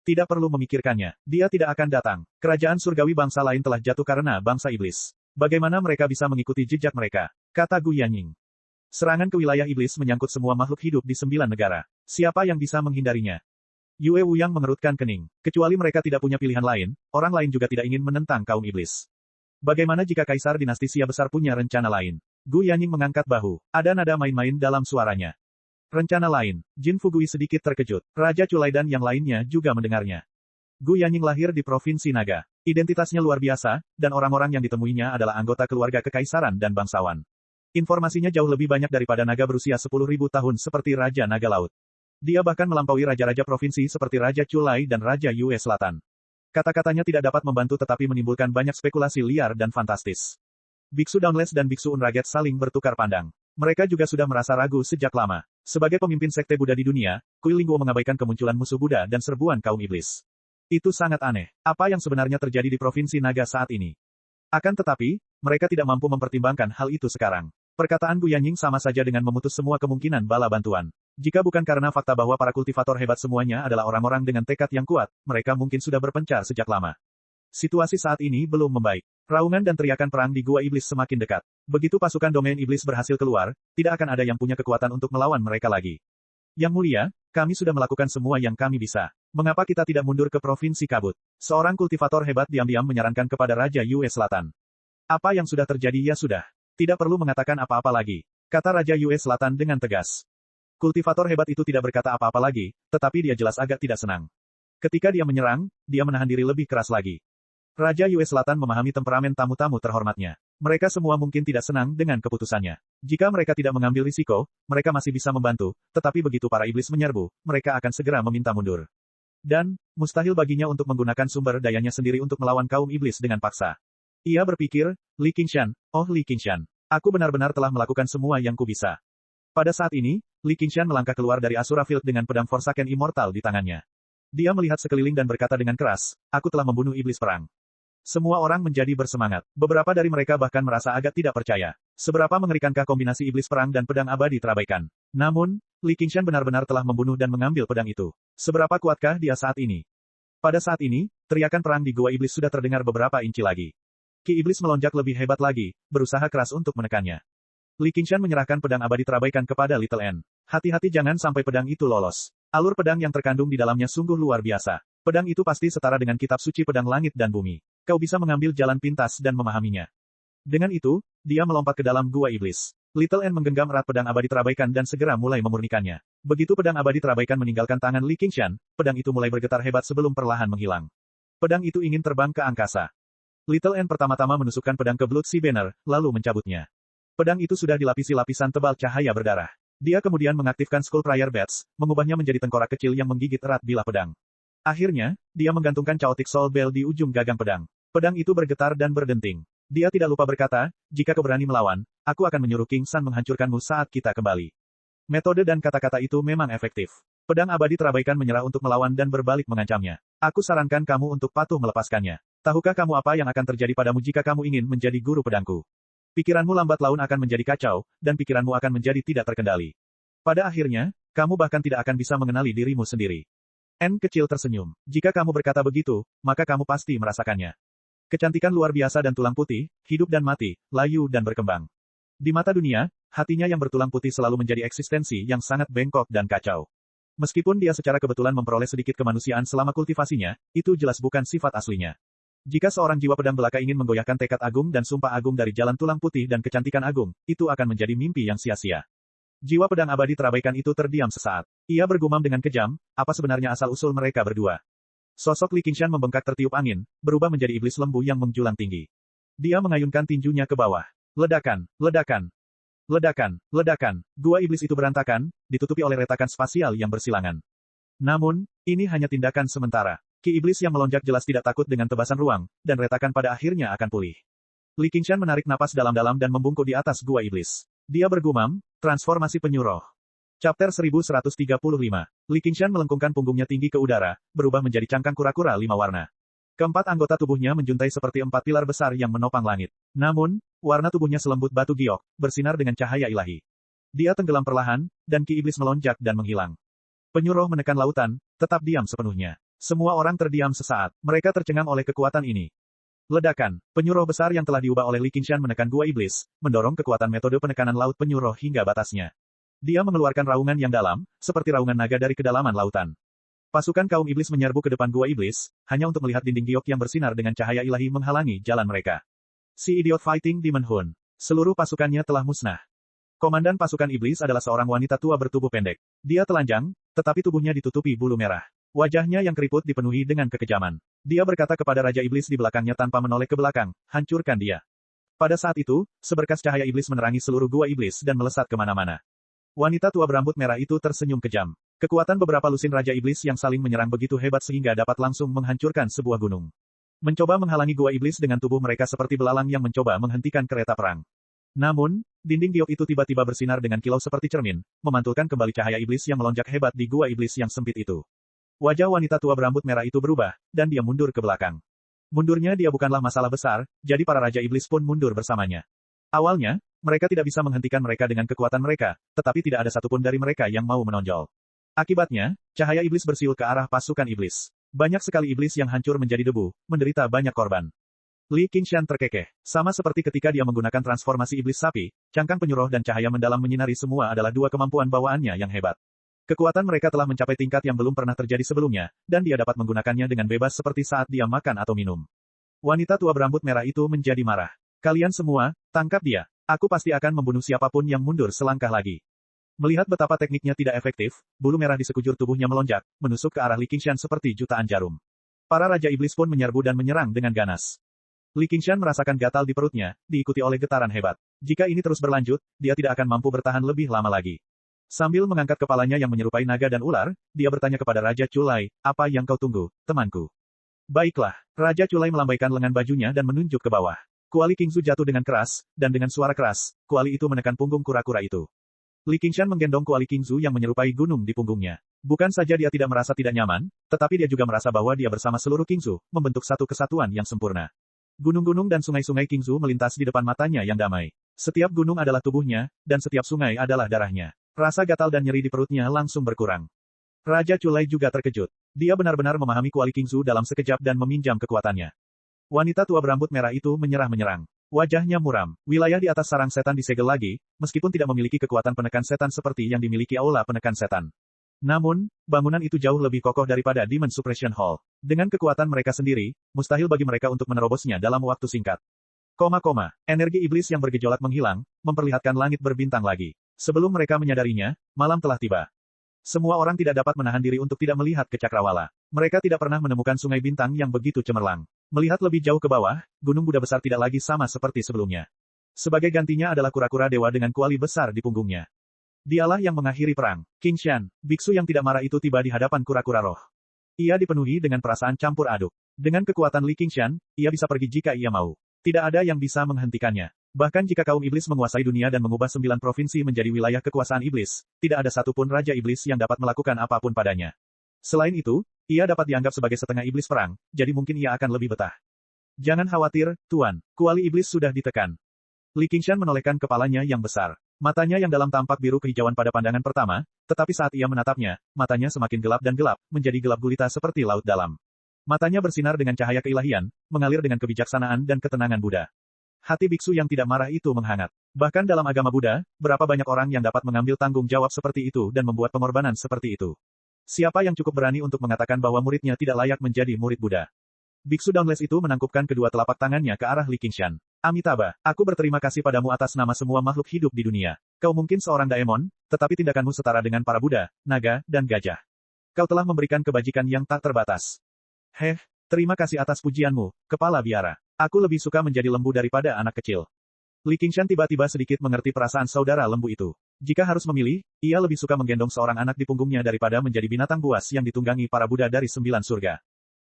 S1: Tidak perlu memikirkannya, dia tidak akan datang. Kerajaan surgawi bangsa lain telah jatuh karena bangsa iblis. Bagaimana mereka bisa mengikuti jejak mereka? Kata Gu Yanying. Serangan ke wilayah iblis menyangkut semua makhluk hidup di 9 negara. Siapa yang bisa menghindarinya? Yue Wuyang mengerutkan kening. Kecuali mereka tidak punya pilihan lain, orang lain juga tidak ingin menentang kaum iblis. Bagaimana jika Kaisar Dinasti Xia besar punya rencana lain? Gu Yanying mengangkat bahu. Ada nada main-main dalam suaranya. Rencana lain. Jin Fugui sedikit terkejut. Raja Culai dan yang lainnya juga mendengarnya. Gu Yanying lahir di Provinsi Naga. Identitasnya luar biasa, dan orang-orang yang ditemuinya adalah anggota keluarga kekaisaran dan bangsawan. Informasinya jauh lebih banyak daripada naga berusia 10.000 tahun seperti Raja Naga Laut. Dia bahkan melampaui raja-raja provinsi seperti Raja Culai dan Raja Yue Selatan. Kata-katanya tidak dapat membantu tetapi menimbulkan banyak spekulasi liar dan fantastis. Biksu Dauntless dan Biksu Unraget saling bertukar pandang. Mereka juga sudah merasa ragu sejak lama. Sebagai pemimpin sekte Buddha di dunia, Kuil Lingguo mengabaikan kemunculan musuh Buddha dan serbuan kaum iblis. Itu sangat aneh. Apa yang sebenarnya terjadi di Provinsi Naga saat ini? Akan tetapi, mereka tidak mampu mempertimbangkan hal itu sekarang. Perkataan Gu Yanying sama saja dengan memutus semua kemungkinan bala bantuan. Jika bukan karena fakta bahwa para kultivator hebat semuanya adalah orang-orang dengan tekad yang kuat, mereka mungkin sudah berpencar sejak lama. Situasi saat ini belum membaik. Raungan dan teriakan perang di Gua Iblis semakin dekat. Begitu pasukan domain iblis berhasil keluar, tidak akan ada yang punya kekuatan untuk melawan mereka lagi. Yang mulia, kami sudah melakukan semua yang kami bisa. Mengapa kita tidak mundur ke Provinsi Kabut? Seorang kultivator hebat diam-diam menyarankan kepada Raja Yue Selatan. Apa yang sudah terjadi ya sudah. Tidak perlu mengatakan apa-apa lagi. Kata Raja Yue Selatan dengan tegas. Kultivator hebat itu tidak berkata apa-apa lagi, tetapi dia jelas agak tidak senang. Ketika dia menyerang, dia menahan diri lebih keras lagi. Raja Yue Selatan memahami temperamen tamu-tamu terhormatnya. Mereka semua mungkin tidak senang dengan keputusannya. Jika mereka tidak mengambil risiko, mereka masih bisa membantu, tetapi begitu para iblis menyerbu, mereka akan segera meminta mundur. Dan, mustahil baginya untuk menggunakan sumber dayanya sendiri untuk melawan kaum iblis dengan paksa. Ia berpikir, Li Qingshan, oh Li Qingshan, aku benar-benar telah melakukan semua yang kubisa. Pada saat ini, Li Qingshan melangkah keluar dari Asura Field dengan pedang Forsaken Immortal di tangannya. Dia melihat sekeliling dan berkata dengan keras, aku telah membunuh iblis perang. Semua orang menjadi bersemangat. Beberapa dari mereka bahkan merasa agak tidak percaya. Seberapa mengerikankah kombinasi iblis perang dan pedang abadi terabaikan? Namun, Li Qingshan benar-benar telah membunuh dan mengambil pedang itu. Seberapa kuatkah dia saat ini? Pada saat ini, teriakan perang di gua iblis sudah terdengar beberapa inci lagi. Ki iblis melonjak lebih hebat lagi, berusaha keras untuk menekannya. Li Qingshan menyerahkan pedang abadi terabaikan kepada Little N. Hati-hati jangan sampai pedang itu lolos. Alur pedang yang terkandung di dalamnya sungguh luar biasa. Pedang itu pasti setara dengan kitab suci pedang langit dan bumi. Kau bisa mengambil jalan pintas dan memahaminya. Dengan itu, dia melompat ke dalam gua iblis. Little N menggenggam erat pedang abadi terabaikan dan segera mulai memurnikannya. Begitu pedang abadi terabaikan meninggalkan tangan Li Qingshan, pedang itu mulai bergetar hebat sebelum perlahan menghilang. Pedang itu ingin terbang ke angkasa. Little N pertama-tama menusukkan pedang ke Blood Sea Banner, lalu mencabutnya. Pedang itu sudah dilapisi lapisan tebal cahaya berdarah. Dia kemudian mengaktifkan Skull Prayer Bats, mengubahnya menjadi tengkorak kecil yang menggigit erat bilah pedang. Akhirnya, dia menggantungkan Chaotic Soul Bell di ujung gagang pedang. Pedang itu bergetar dan berdenting. Dia tidak lupa berkata, jika kau berani melawan, aku akan menyuruh King San menghancurkanmu saat kita kembali. Metode dan kata-kata itu memang efektif. Pedang abadi terabaikan menyerah untuk melawan dan berbalik mengancamnya. Aku sarankan kamu untuk patuh melepaskannya. Tahukah kamu apa yang akan terjadi padamu jika kamu ingin menjadi guru pedangku? Pikiranmu lambat laun akan menjadi kacau, dan pikiranmu akan menjadi tidak terkendali. Pada akhirnya, kamu bahkan tidak akan bisa mengenali dirimu sendiri. N kecil tersenyum. Jika kamu berkata begitu, maka kamu pasti merasakannya. Kecantikan luar biasa dan tulang putih, hidup dan mati, layu dan berkembang. Di mata dunia, hatinya yang bertulang putih selalu menjadi eksistensi yang sangat bengkok dan kacau. Meskipun dia secara kebetulan memperoleh sedikit kemanusiaan selama kultivasinya, itu jelas bukan sifat aslinya. Jika seorang jiwa pedang belaka ingin menggoyahkan tekad agung dan sumpah agung dari jalan tulang putih dan kecantikan agung, itu akan menjadi mimpi yang sia-sia. Jiwa pedang abadi terabaikan itu terdiam sesaat. Ia bergumam dengan kejam, apa sebenarnya asal-usul mereka berdua? Sosok Li Qingshan membengkak tertiup angin, berubah menjadi iblis lembu yang menjulang tinggi. Dia mengayunkan tinjunya ke bawah. Ledakan, ledakan, ledakan, ledakan. Gua iblis itu berantakan, ditutupi oleh retakan spasial yang bersilangan. Namun, ini hanya tindakan sementara. Ki iblis yang melonjak jelas tidak takut dengan tebasan ruang, dan retakan pada akhirnya akan pulih. Li Qingshan menarik napas dalam-dalam dan membungkuk di atas gua iblis. Dia bergumam, transformasi penyuruh. Chapter 1135. Li Qingshan melengkungkan punggungnya tinggi ke udara, berubah menjadi cangkang kura-kura 5 warna. Keempat anggota tubuhnya menjuntai seperti 4 pilar besar yang menopang langit. Namun, warna tubuhnya selembut batu giok, bersinar dengan cahaya ilahi. Dia tenggelam perlahan, dan ki iblis melonjak dan menghilang. Penyuruh menekan lautan, tetap diam sepenuhnya. Semua orang terdiam sesaat. Mereka tercengang oleh kekuatan ini. Ledakan. Penyuruh besar yang telah diubah oleh Li Qingshan menekan gua iblis, mendorong kekuatan metode penekanan laut penyuruh hingga batasnya. Dia mengeluarkan raungan yang dalam, seperti raungan naga dari kedalaman lautan. Pasukan kaum iblis menyerbu ke depan gua iblis, hanya untuk melihat dinding giok yang bersinar dengan cahaya ilahi menghalangi jalan mereka. Si idiot fighting Demon Hun. Seluruh pasukannya telah musnah. Komandan pasukan iblis adalah seorang wanita tua bertubuh pendek. Dia telanjang, tetapi tubuhnya ditutupi bulu merah. Wajahnya yang keriput dipenuhi dengan kekejaman. Dia berkata kepada Raja Iblis di belakangnya tanpa menoleh ke belakang, hancurkan dia. Pada saat itu, seberkas cahaya iblis menerangi seluruh gua iblis dan melesat kemana-mana. Wanita tua berambut merah itu tersenyum kejam. Kekuatan beberapa lusin Raja Iblis yang saling menyerang begitu hebat sehingga dapat langsung menghancurkan sebuah gunung. Mencoba menghalangi gua iblis dengan tubuh mereka seperti belalang yang mencoba menghentikan kereta perang. Namun, dinding giok itu tiba-tiba bersinar dengan kilau seperti cermin, memantulkan kembali cahaya iblis yang melonjak hebat di gua iblis yang sempit itu. Wajah wanita tua berambut merah itu berubah, dan dia mundur ke belakang. Mundurnya dia bukanlah masalah besar, jadi para Raja Iblis pun mundur bersamanya. Awalnya, mereka tidak bisa menghentikan mereka dengan kekuatan mereka, tetapi tidak ada satupun dari mereka yang mau menonjol. Akibatnya, cahaya iblis bersiul ke arah pasukan iblis. Banyak sekali iblis yang hancur menjadi debu, menderita banyak korban. Li Qingshan terkekeh. Sama seperti ketika dia menggunakan transformasi iblis sapi, cangkang penyuruh dan cahaya mendalam menyinari semua adalah dua kemampuan bawaannya yang hebat. Kekuatan mereka telah mencapai tingkat yang belum pernah terjadi sebelumnya, dan dia dapat menggunakannya dengan bebas seperti saat dia makan atau minum. Wanita tua berambut merah itu menjadi marah. Kalian semua, tangkap dia. Aku pasti akan membunuh siapapun yang mundur selangkah lagi. Melihat betapa tekniknya tidak efektif, bulu merah di sekujur tubuhnya melonjak, menusuk ke arah Li Qingshan seperti jutaan jarum. Para Raja Iblis pun menyerbu dan menyerang dengan ganas. Li Qingshan merasakan gatal di perutnya, diikuti oleh getaran hebat. Jika ini terus berlanjut, dia tidak akan mampu bertahan lebih lama lagi. Sambil mengangkat kepalanya yang menyerupai naga dan ular, dia bertanya kepada Raja Culai, apa yang kau tunggu, temanku? Baiklah, Raja Culai melambaikan lengan bajunya dan menunjuk ke bawah. Kuali Qingzu jatuh dengan keras, dan dengan suara keras, kuali itu menekan punggung kura-kura itu. Li Qingshan menggendong kuali Qingzu yang menyerupai gunung di punggungnya. Bukan saja dia tidak merasa tidak nyaman, tetapi dia juga merasa bahwa dia bersama seluruh Qingzu, membentuk satu kesatuan yang sempurna. Gunung-gunung dan sungai-sungai Qingzu melintas di depan matanya yang damai. Setiap gunung adalah tubuhnya, dan setiap sungai adalah darahnya. Rasa gatal dan nyeri di perutnya langsung berkurang. Raja Culai juga terkejut. Dia benar-benar memahami kuali Qingzu dalam sekejap dan meminjam kekuatannya. Wanita tua berambut merah itu menyerang. Wajahnya muram. Wilayah di atas sarang setan disegel lagi, meskipun tidak memiliki kekuatan penekan setan seperti yang dimiliki aula penekan setan. Namun, bangunan itu jauh lebih kokoh daripada Demon Suppression Hall. Dengan kekuatan mereka sendiri, mustahil bagi mereka untuk menerobosnya dalam waktu singkat. Energi iblis yang bergejolak menghilang, memperlihatkan langit berbintang lagi. Sebelum mereka menyadarinya, malam telah tiba. Semua orang tidak dapat menahan diri untuk tidak melihat ke Cakrawala. Mereka tidak pernah menemukan sungai bintang yang begitu cemerlang. Melihat lebih jauh ke bawah, gunung Buddha besar tidak lagi sama seperti sebelumnya. Sebagai gantinya adalah kura-kura dewa dengan kuali besar di punggungnya. Dialah yang mengakhiri perang. Qingshan, biksu yang tidak marah itu tiba di hadapan kura-kura roh. Ia dipenuhi dengan perasaan campur aduk. Dengan kekuatan Li Qingshan, ia bisa pergi jika ia mau. Tidak ada yang bisa menghentikannya. Bahkan jika kaum iblis menguasai dunia dan mengubah 9 provinsi menjadi wilayah kekuasaan iblis, tidak ada satupun Raja Iblis yang dapat melakukan apapun padanya. Selain itu, ia dapat dianggap sebagai setengah iblis perang, jadi mungkin ia akan lebih betah. Jangan khawatir, Tuan. Kuali iblis sudah ditekan. Li Qingshan menolehkan kepalanya yang besar. Matanya yang dalam tampak biru kehijauan pada pandangan pertama, tetapi saat ia menatapnya, matanya semakin gelap dan gelap, menjadi gelap gulita seperti laut dalam. Matanya bersinar dengan cahaya keilahian, mengalir dengan kebijaksanaan dan ketenangan Buddha. Hati biksu yang tidak marah itu menghangat. Bahkan dalam agama Buddha, berapa banyak orang yang dapat mengambil tanggung jawab seperti itu dan membuat pengorbanan seperti itu. Siapa yang cukup berani untuk mengatakan bahwa muridnya tidak layak menjadi murid Buddha? Biksu Dauntless itu menangkupkan kedua telapak tangannya ke arah Li Qingshan. Amitabha, aku berterima kasih padamu atas nama semua makhluk hidup di dunia. Kau mungkin seorang daemon, tetapi tindakanmu setara dengan para Buddha, naga, dan gajah. Kau telah memberikan kebajikan yang tak terbatas. Terima kasih atas pujianmu, Kepala Biara. Aku lebih suka menjadi lembu daripada anak kecil. Li Qingshan tiba-tiba sedikit mengerti perasaan saudara lembu itu. Jika harus memilih, ia lebih suka menggendong seorang anak di punggungnya daripada menjadi binatang buas yang ditunggangi para Buddha dari 9 surga.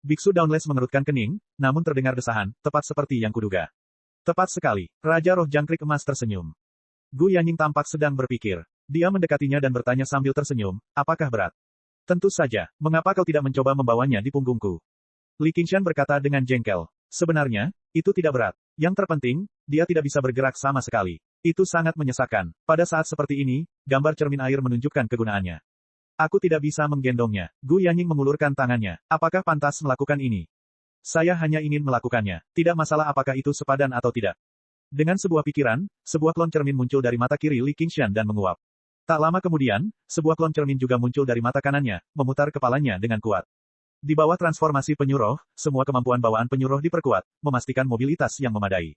S1: Biksu Dauntless mengerutkan kening, namun terdengar desahan, tepat seperti yang kuduga. Tepat sekali. Raja Roh Jangkrik Emas tersenyum. Gu Yanying tampak sedang berpikir. Dia mendekatinya dan bertanya sambil tersenyum, apakah berat? Tentu saja, mengapa kau tidak mencoba membawanya di punggungku? Li Qingshan berkata dengan jengkel. Sebenarnya, itu tidak berat. Yang terpenting, dia tidak bisa bergerak sama sekali. Itu sangat menyesakan. Pada saat seperti ini, gambar cermin air menunjukkan kegunaannya. Aku tidak bisa menggendongnya. Gu Yanying mengulurkan tangannya. Apakah pantas melakukan ini? Saya hanya ingin melakukannya. Tidak masalah apakah itu sepadan atau tidak. Dengan sebuah pikiran, sebuah klon cermin muncul dari mata kiri Li Qingshan dan menguap. Tak lama kemudian, sebuah klon cermin juga muncul dari mata kanannya, memutar kepalanya dengan kuat. Di bawah transformasi penyuruh, semua kemampuan bawaan penyuruh diperkuat, memastikan mobilitas yang memadai.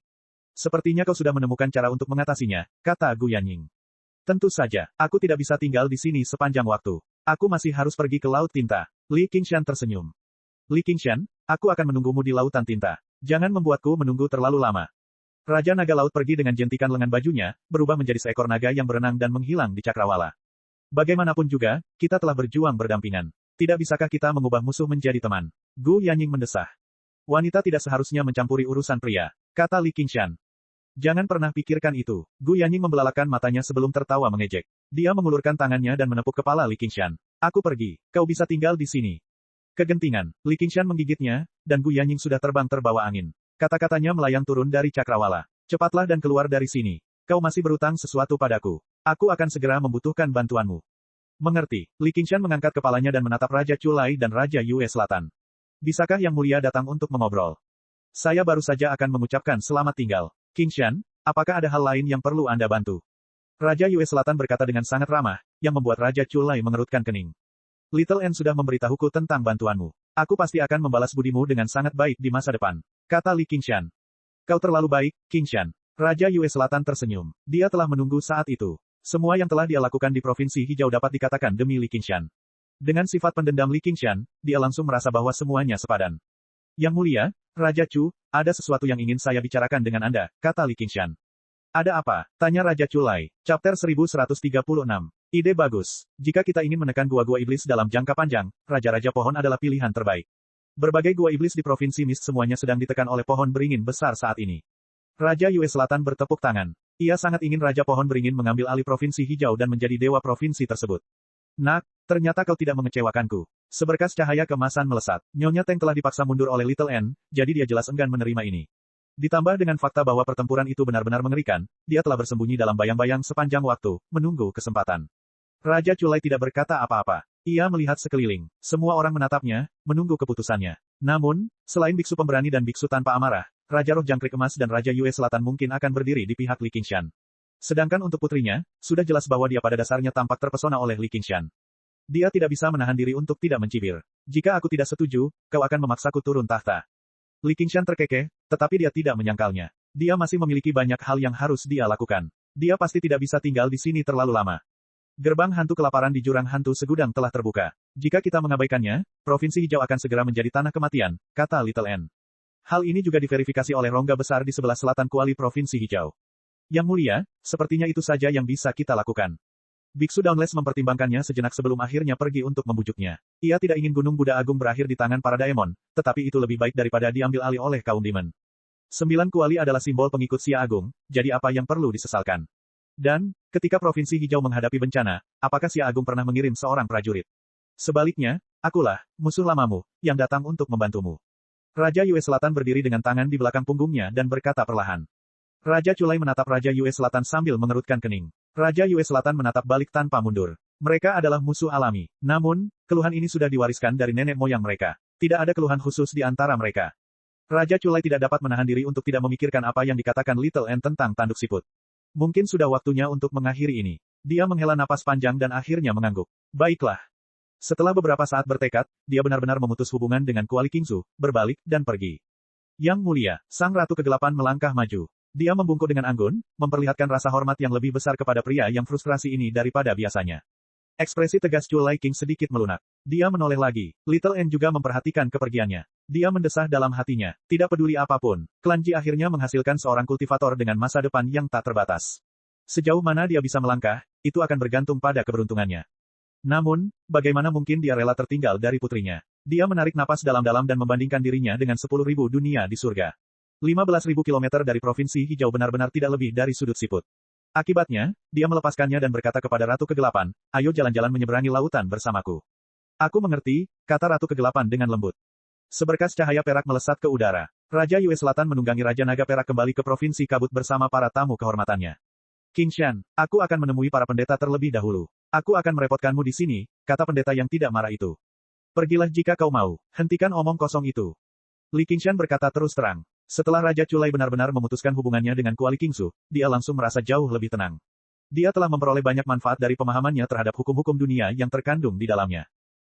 S1: Sepertinya kau sudah menemukan cara untuk mengatasinya, kata Gu Yanying. Tentu saja, aku tidak bisa tinggal di sini sepanjang waktu. Aku masih harus pergi ke Laut Tinta. Li Qingshan tersenyum. Li Qingshan, aku akan menunggumu di Lautan Tinta. Jangan membuatku menunggu terlalu lama. Raja Naga Laut pergi dengan jentikan lengan bajunya, berubah menjadi seekor naga yang berenang dan menghilang di cakrawala. Bagaimanapun juga, kita telah berjuang berdampingan. Tidak bisakah kita mengubah musuh menjadi teman? Gu Yanying mendesah. Wanita tidak seharusnya mencampuri urusan pria, kata Li Qingshan. Jangan pernah pikirkan itu. Gu Yanying membelalakan matanya sebelum tertawa mengejek. Dia mengulurkan tangannya dan menepuk kepala Li Qingshan. Aku pergi. Kau bisa tinggal di sini. Kegentingan. Li Qingshan menggigitnya, dan Gu Yanying sudah terbang terbawa angin. Kata-katanya melayang turun dari cakrawala. Cepatlah dan keluar dari sini. Kau masih berutang sesuatu padaku. Aku akan segera membutuhkan bantuanmu. Mengerti. Li Qingshan mengangkat kepalanya dan menatap Raja Culai dan Raja Yue Selatan. Bisakah Yang Mulia datang untuk mengobrol? Saya baru saja akan mengucapkan selamat tinggal. Qingshan, apakah ada hal lain yang perlu Anda bantu? Raja Yue Selatan berkata dengan sangat ramah, yang membuat Raja Culai mengerutkan kening. Little N sudah memberitahuku tentang bantuanmu. Aku pasti akan membalas budimu dengan sangat baik di masa depan, kata Li Qingshan. Kau terlalu baik, Qingshan. Raja Yue Selatan tersenyum. Dia telah menunggu saat itu. Semua yang telah dia lakukan di Provinsi Hijau dapat dikatakan demi Li Qingshan. Dengan sifat pendendam Li Qingshan, dia langsung merasa bahwa semuanya sepadan. Yang mulia, Raja Chu, ada sesuatu yang ingin saya bicarakan dengan Anda, kata Li Qingshan. Ada apa? Tanya Raja Chu Lai. Chapter 1136. Ide bagus. Jika kita ingin menekan gua-gua iblis dalam jangka panjang, Raja-Raja Pohon adalah pilihan terbaik. Berbagai gua iblis di Provinsi Mist semuanya sedang ditekan oleh pohon beringin besar saat ini. Raja Yue Selatan bertepuk tangan. Ia sangat ingin Raja Pohon Beringin mengambil alih Provinsi Hijau dan menjadi dewa provinsi tersebut. Nak, ternyata kau tidak mengecewakanku. Seberkas cahaya kemasan melesat. Nyonya Teng telah dipaksa mundur oleh Little N, jadi dia jelas enggan menerima ini. Ditambah dengan fakta bahwa pertempuran itu benar-benar mengerikan, dia telah bersembunyi dalam bayang-bayang sepanjang waktu, menunggu kesempatan. Raja Culai tidak berkata apa-apa. Ia melihat sekeliling. Semua orang menatapnya, menunggu keputusannya. Namun, selain biksu pemberani dan biksu tanpa amarah, Raja Roh Jangkrik Emas dan Raja Yue Selatan mungkin akan berdiri di pihak Li Qingshan. Sedangkan untuk putrinya, sudah jelas bahwa dia pada dasarnya tampak terpesona oleh Li Qingshan. Dia tidak bisa menahan diri untuk tidak mencibir. Jika aku tidak setuju, kau akan memaksaku turun tahta. Li Qingshan terkekeh, tetapi dia tidak menyangkalnya. Dia masih memiliki banyak hal yang harus dia lakukan. Dia pasti tidak bisa tinggal di sini terlalu lama. Gerbang hantu kelaparan di jurang hantu segudang telah terbuka. Jika kita mengabaikannya, Provinsi Hijau akan segera menjadi tanah kematian, kata Little N. Hal ini juga diverifikasi oleh rongga besar di sebelah selatan kuali Provinsi Hijau. Yang mulia, sepertinya itu saja yang bisa kita lakukan. Biksu Dauntless mempertimbangkannya sejenak sebelum akhirnya pergi untuk membujuknya. Ia tidak ingin Gunung Buddha Agung berakhir di tangan para daemon, tetapi itu lebih baik daripada diambil alih oleh kaum demon. 9 kuali adalah simbol pengikut Xia Agung, jadi apa yang perlu disesalkan? Dan, ketika Provinsi Hijau menghadapi bencana, apakah Xia Agung pernah mengirim seorang prajurit? Sebaliknya, akulah, musuh lamamu, yang datang untuk membantumu. Raja Yue Selatan berdiri dengan tangan di belakang punggungnya dan berkata perlahan. Raja Culai menatap Raja Yue Selatan sambil mengerutkan kening. Raja Yue Selatan menatap balik tanpa mundur. Mereka adalah musuh alami. Namun, keluhan ini sudah diwariskan dari nenek moyang mereka. Tidak ada keluhan khusus di antara mereka. Raja Culai tidak dapat menahan diri untuk tidak memikirkan apa yang dikatakan Little N tentang tanduk siput. Mungkin sudah waktunya untuk mengakhiri ini. Dia menghela napas panjang dan akhirnya mengangguk. Baiklah. Setelah beberapa saat bertekad, dia benar-benar memutus hubungan dengan Kuali Kingsu, berbalik, dan pergi. Yang mulia, Sang Ratu Kegelapan melangkah maju. Dia membungkuk dengan anggun, memperlihatkan rasa hormat yang lebih besar kepada pria yang frustrasi ini daripada biasanya. Ekspresi tegas Culai King sedikit melunak. Dia menoleh lagi. Little N juga memperhatikan kepergiannya. Dia mendesah dalam hatinya. Tidak peduli apapun, Klan Ji akhirnya menghasilkan seorang kultivator dengan masa depan yang tak terbatas. Sejauh mana dia bisa melangkah, itu akan bergantung pada keberuntungannya. Namun, bagaimana mungkin dia rela tertinggal dari putrinya? Dia menarik napas dalam-dalam dan membandingkan dirinya dengan 10.000 dunia di surga. 15.000 kilometer dari Provinsi Hijau benar-benar tidak lebih dari sudut siput. Akibatnya, dia melepaskannya dan berkata kepada Ratu Kegelapan, ayo jalan-jalan menyeberangi lautan bersamaku. Aku mengerti, kata Ratu Kegelapan dengan lembut. Seberkas cahaya perak melesat ke udara. Raja Yue Selatan menunggangi Raja Naga Perak kembali ke Provinsi Kabut bersama para tamu kehormatannya. Qingshan, aku akan menemui para pendeta terlebih dahulu. Aku akan merepotkanmu di sini, kata pendeta yang tidak marah itu. Pergilah jika kau mau, hentikan omong kosong itu. Li Qingshan berkata terus terang. Setelah Raja Culai benar-benar memutuskan hubungannya dengan Kuali Kingsu, dia langsung merasa jauh lebih tenang. Dia telah memperoleh banyak manfaat dari pemahamannya terhadap hukum-hukum dunia yang terkandung di dalamnya.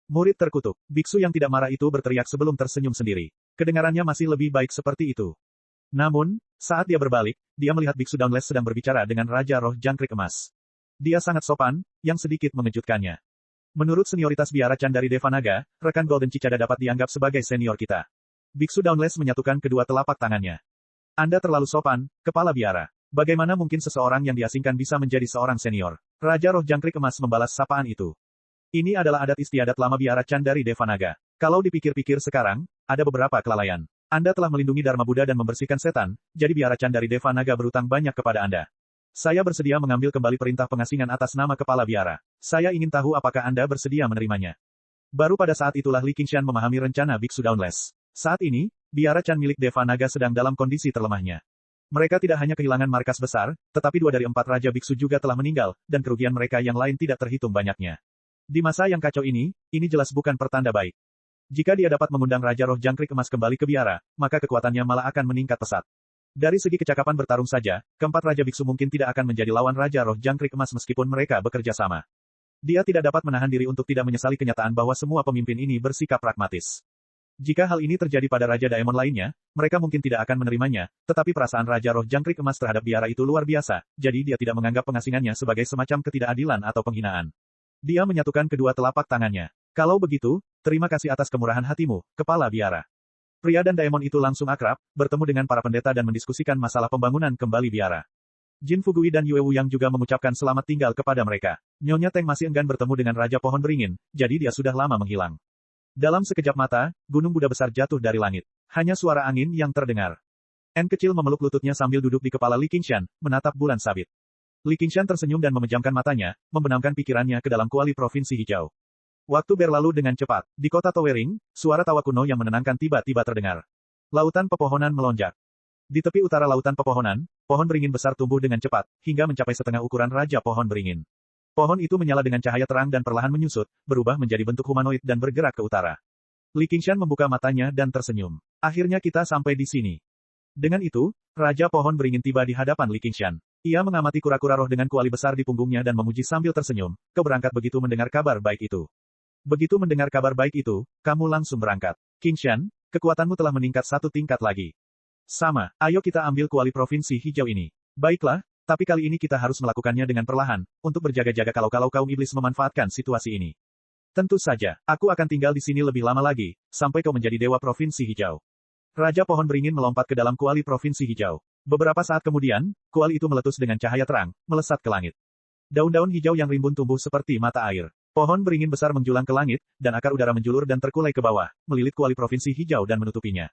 S1: Murid terkutuk, biksu yang tidak marah itu berteriak sebelum tersenyum sendiri. Kedengarannya masih lebih baik seperti itu. Namun, saat dia berbalik, dia melihat biksu Dauntless sedang berbicara dengan Raja Roh Jangkrik Emas. Dia sangat sopan, yang sedikit mengejutkannya. Menurut senioritas Biara Chan dari Devanaga, rekan Golden Cicada dapat dianggap sebagai senior kita. Biksu Dauntless menyatukan kedua telapak tangannya. Anda terlalu sopan, Kepala Biara. Bagaimana mungkin seseorang yang diasingkan bisa menjadi seorang senior? Raja Roh Jangkrik Emas membalas sapaan itu. Ini adalah adat istiadat lama Biara Chan dari Devanaga. Kalau dipikir-pikir sekarang, ada beberapa kelalaian. Anda telah melindungi Dharma Buddha dan membersihkan setan, jadi Biara Chan dari Devanaga berutang banyak kepada Anda. Saya bersedia mengambil kembali perintah pengasingan atas nama Kepala Biara. Saya ingin tahu apakah Anda bersedia menerimanya. Baru pada saat itulah Li Qingshan memahami rencana Biksu Dauntless. Saat ini, Biara Chan milik Devanaga sedang dalam kondisi terlemahnya. Mereka tidak hanya kehilangan markas besar, tetapi 2 dari 4 Raja Biksu juga telah meninggal, dan kerugian mereka yang lain tidak terhitung banyaknya. Di masa yang kacau ini jelas bukan pertanda baik. Jika dia dapat mengundang Raja Roh Jangkrik Emas kembali ke Biara, maka kekuatannya malah akan meningkat pesat. Dari segi kecakapan bertarung saja, keempat Raja Biksu mungkin tidak akan menjadi lawan Raja Roh Jangkrik Emas meskipun mereka bekerja sama. Dia tidak dapat menahan diri untuk tidak menyesali kenyataan bahwa semua pemimpin ini bersikap pragmatis. Jika hal ini terjadi pada Raja Daemon lainnya, mereka mungkin tidak akan menerimanya, tetapi perasaan Raja Roh Jangkrik Emas terhadap biara itu luar biasa, jadi dia tidak menganggap pengasingannya sebagai semacam ketidakadilan atau penghinaan. Dia menyatukan kedua telapak tangannya. Kalau begitu, terima kasih atas kemurahan hatimu, Kepala Biara. Pria dan Daemon itu langsung akrab, bertemu dengan para pendeta dan mendiskusikan masalah pembangunan kembali biara. Jin Fugui dan Yue Wuyang juga mengucapkan selamat tinggal kepada mereka. Nyonya Teng masih enggan bertemu dengan Raja Pohon Beringin, jadi dia sudah lama menghilang. Dalam sekejap mata, gunung Buddha besar jatuh dari langit. Hanya suara angin yang terdengar. N kecil memeluk lututnya sambil duduk di kepala Li Qingshan, menatap bulan sabit. Li Qingshan tersenyum dan memejamkan matanya, membenamkan pikirannya ke dalam kuali provinsi hijau. Waktu berlalu dengan cepat. Di kota Towering, suara tawa kuno yang menenangkan tiba-tiba terdengar. Lautan pepohonan melonjak. Di tepi utara lautan pepohonan, pohon beringin besar tumbuh dengan cepat, hingga mencapai setengah ukuran Raja Pohon Beringin. Pohon itu menyala dengan cahaya terang dan perlahan menyusut, berubah menjadi bentuk humanoid dan bergerak ke utara. Li Qingshan membuka matanya dan tersenyum. Akhirnya kita sampai di sini. Dengan itu, Raja Pohon Beringin tiba di hadapan Li Qingshan. Ia mengamati kura-kura roh dengan kuali besar di punggungnya dan memuji sambil tersenyum. Kau berangkat begitu mendengar kabar baik itu. Begitu mendengar kabar baik itu, kamu langsung berangkat. Qingshan, kekuatanmu telah meningkat satu tingkat lagi. Sama, ayo kita ambil kuali provinsi hijau ini. Baiklah, tapi kali ini kita harus melakukannya dengan perlahan, untuk berjaga-jaga kalau kaum iblis memanfaatkan situasi ini. Tentu saja, aku akan tinggal di sini lebih lama lagi, sampai kau menjadi dewa provinsi hijau. Raja Pohon Beringin melompat ke dalam kuali provinsi hijau. Beberapa saat kemudian, kuali itu meletus dengan cahaya terang, melesat ke langit. Daun-daun hijau yang rimbun tumbuh seperti mata air. Pohon beringin besar menjulang ke langit, dan akar udara menjulur dan terkulai ke bawah, melilit kuali provinsi hijau dan menutupinya.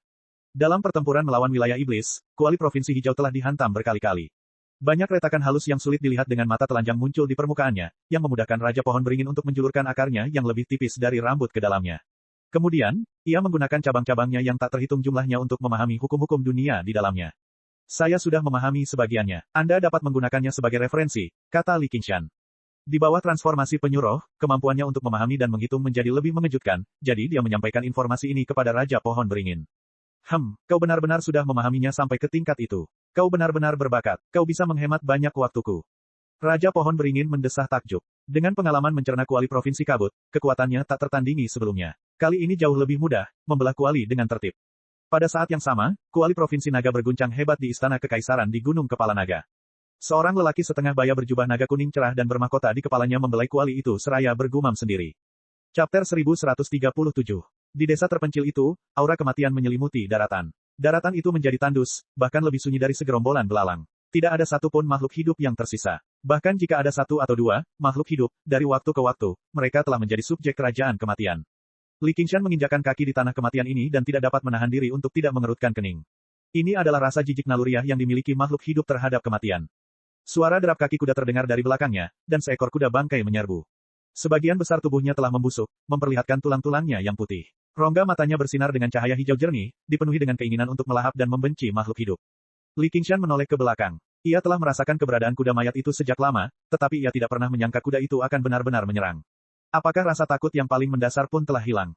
S1: Dalam pertempuran melawan wilayah iblis, kuali provinsi hijau telah dihantam berkali-kali. Banyak retakan halus yang sulit dilihat dengan mata telanjang muncul di permukaannya, yang memudahkan Raja Pohon Beringin untuk menjulurkan akarnya yang lebih tipis dari rambut ke dalamnya. Kemudian, ia menggunakan cabang-cabangnya yang tak terhitung jumlahnya untuk memahami hukum-hukum dunia di dalamnya. Saya sudah memahami sebagiannya. Anda dapat menggunakannya sebagai referensi, kata Li Qingshan. Di bawah transformasi penyuruh, kemampuannya untuk memahami dan menghitung menjadi lebih mengejutkan, jadi dia menyampaikan informasi ini kepada Raja Pohon Beringin. Kau benar-benar sudah memahaminya sampai ke tingkat itu. Kau benar-benar berbakat, kau bisa menghemat banyak waktuku. Raja Pohon Beringin mendesah takjub. Dengan pengalaman mencerna kuali provinsi kabut, kekuatannya tak tertandingi sebelumnya. Kali ini jauh lebih mudah, membelah kuali dengan tertib. Pada saat yang sama, kuali provinsi naga berguncang hebat di Istana Kekaisaran di Gunung Kepala Naga. Seorang lelaki setengah baya berjubah naga kuning cerah dan bermahkota di kepalanya membelai kuali itu seraya bergumam sendiri. Chapter 1137. Di desa terpencil itu, aura kematian menyelimuti daratan. Daratan itu menjadi tandus, bahkan lebih sunyi dari segerombolan belalang. Tidak ada satupun makhluk hidup yang tersisa. Bahkan jika ada satu atau dua makhluk hidup, dari waktu ke waktu, mereka telah menjadi subjek kerajaan kematian. Li Qingshan menginjakan kaki di tanah kematian ini dan tidak dapat menahan diri untuk tidak mengerutkan kening. Ini adalah rasa jijik naluriah yang dimiliki makhluk hidup terhadap kematian. Suara derap kaki kuda terdengar dari belakangnya, dan seekor kuda bangkai menyerbu. Sebagian besar tubuhnya telah membusuk, memperlihatkan tulang-tulangnya yang putih. Rongga matanya bersinar dengan cahaya hijau jernih, dipenuhi dengan keinginan untuk melahap dan membenci makhluk hidup. Li Qingshan menoleh ke belakang. Ia telah merasakan keberadaan kuda mayat itu sejak lama, tetapi ia tidak pernah menyangka kuda itu akan benar-benar menyerang. Apakah rasa takut yang paling mendasar pun telah hilang?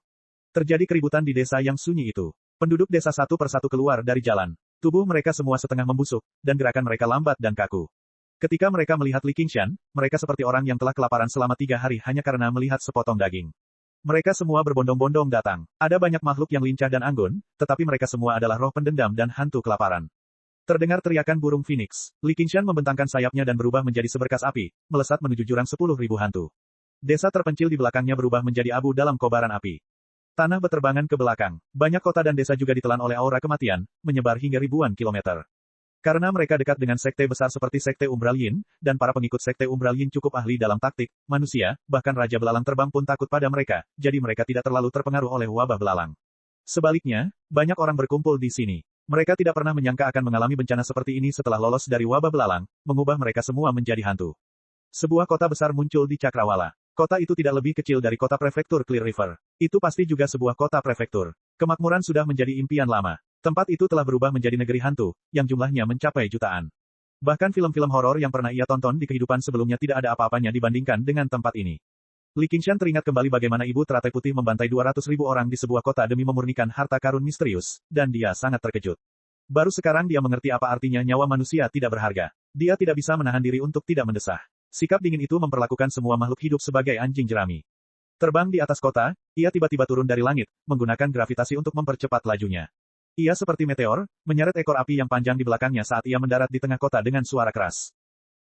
S1: Terjadi keributan di desa yang sunyi itu. Penduduk desa satu persatu keluar dari jalan. Tubuh mereka semua setengah membusuk, dan gerakan mereka lambat dan kaku. Ketika mereka melihat Li Qingshan, mereka seperti orang yang telah kelaparan selama 3 hari hanya karena melihat sepotong daging. Mereka semua berbondong-bondong datang. Ada banyak makhluk yang lincah dan anggun, tetapi mereka semua adalah roh pendendam dan hantu kelaparan. Terdengar teriakan burung phoenix. Li Qingshan membentangkan sayapnya dan berubah menjadi seberkas api, melesat menuju jurang 10.000 hantu. Desa terpencil di belakangnya berubah menjadi abu dalam kobaran api. Tanah berterbangan ke belakang. Banyak kota dan desa juga ditelan oleh aura kematian, menyebar hingga ribuan kilometer. Karena mereka dekat dengan sekte besar seperti Sekte Umbral Yin, dan para pengikut Sekte Umbral Yin cukup ahli dalam taktik, manusia, bahkan Raja Belalang Terbang pun takut pada mereka, jadi mereka tidak terlalu terpengaruh oleh wabah belalang. Sebaliknya, banyak orang berkumpul di sini. Mereka tidak pernah menyangka akan mengalami bencana seperti ini setelah lolos dari wabah belalang, mengubah mereka semua menjadi hantu. Sebuah kota besar muncul di Cakrawala. Kota itu tidak lebih kecil dari kota prefektur Clear River. Itu pasti juga sebuah kota prefektur. Kemakmuran sudah menjadi impian lama. Tempat itu telah berubah menjadi negeri hantu, yang jumlahnya mencapai jutaan. Bahkan film-film horor yang pernah ia tonton di kehidupan sebelumnya tidak ada apa-apanya dibandingkan dengan tempat ini. Li Qingshan teringat kembali bagaimana ibu teratai putih membantai 200.000 orang di sebuah kota demi memurnikan harta karun misterius, dan dia sangat terkejut. Baru sekarang dia mengerti apa artinya nyawa manusia tidak berharga. Dia tidak bisa menahan diri untuk tidak mendesah. Sikap dingin itu memperlakukan semua makhluk hidup sebagai anjing jerami. Terbang di atas kota, ia tiba-tiba turun dari langit, menggunakan gravitasi untuk mempercepat lajunya. Ia seperti meteor, menyeret ekor api yang panjang di belakangnya saat ia mendarat di tengah kota dengan suara keras.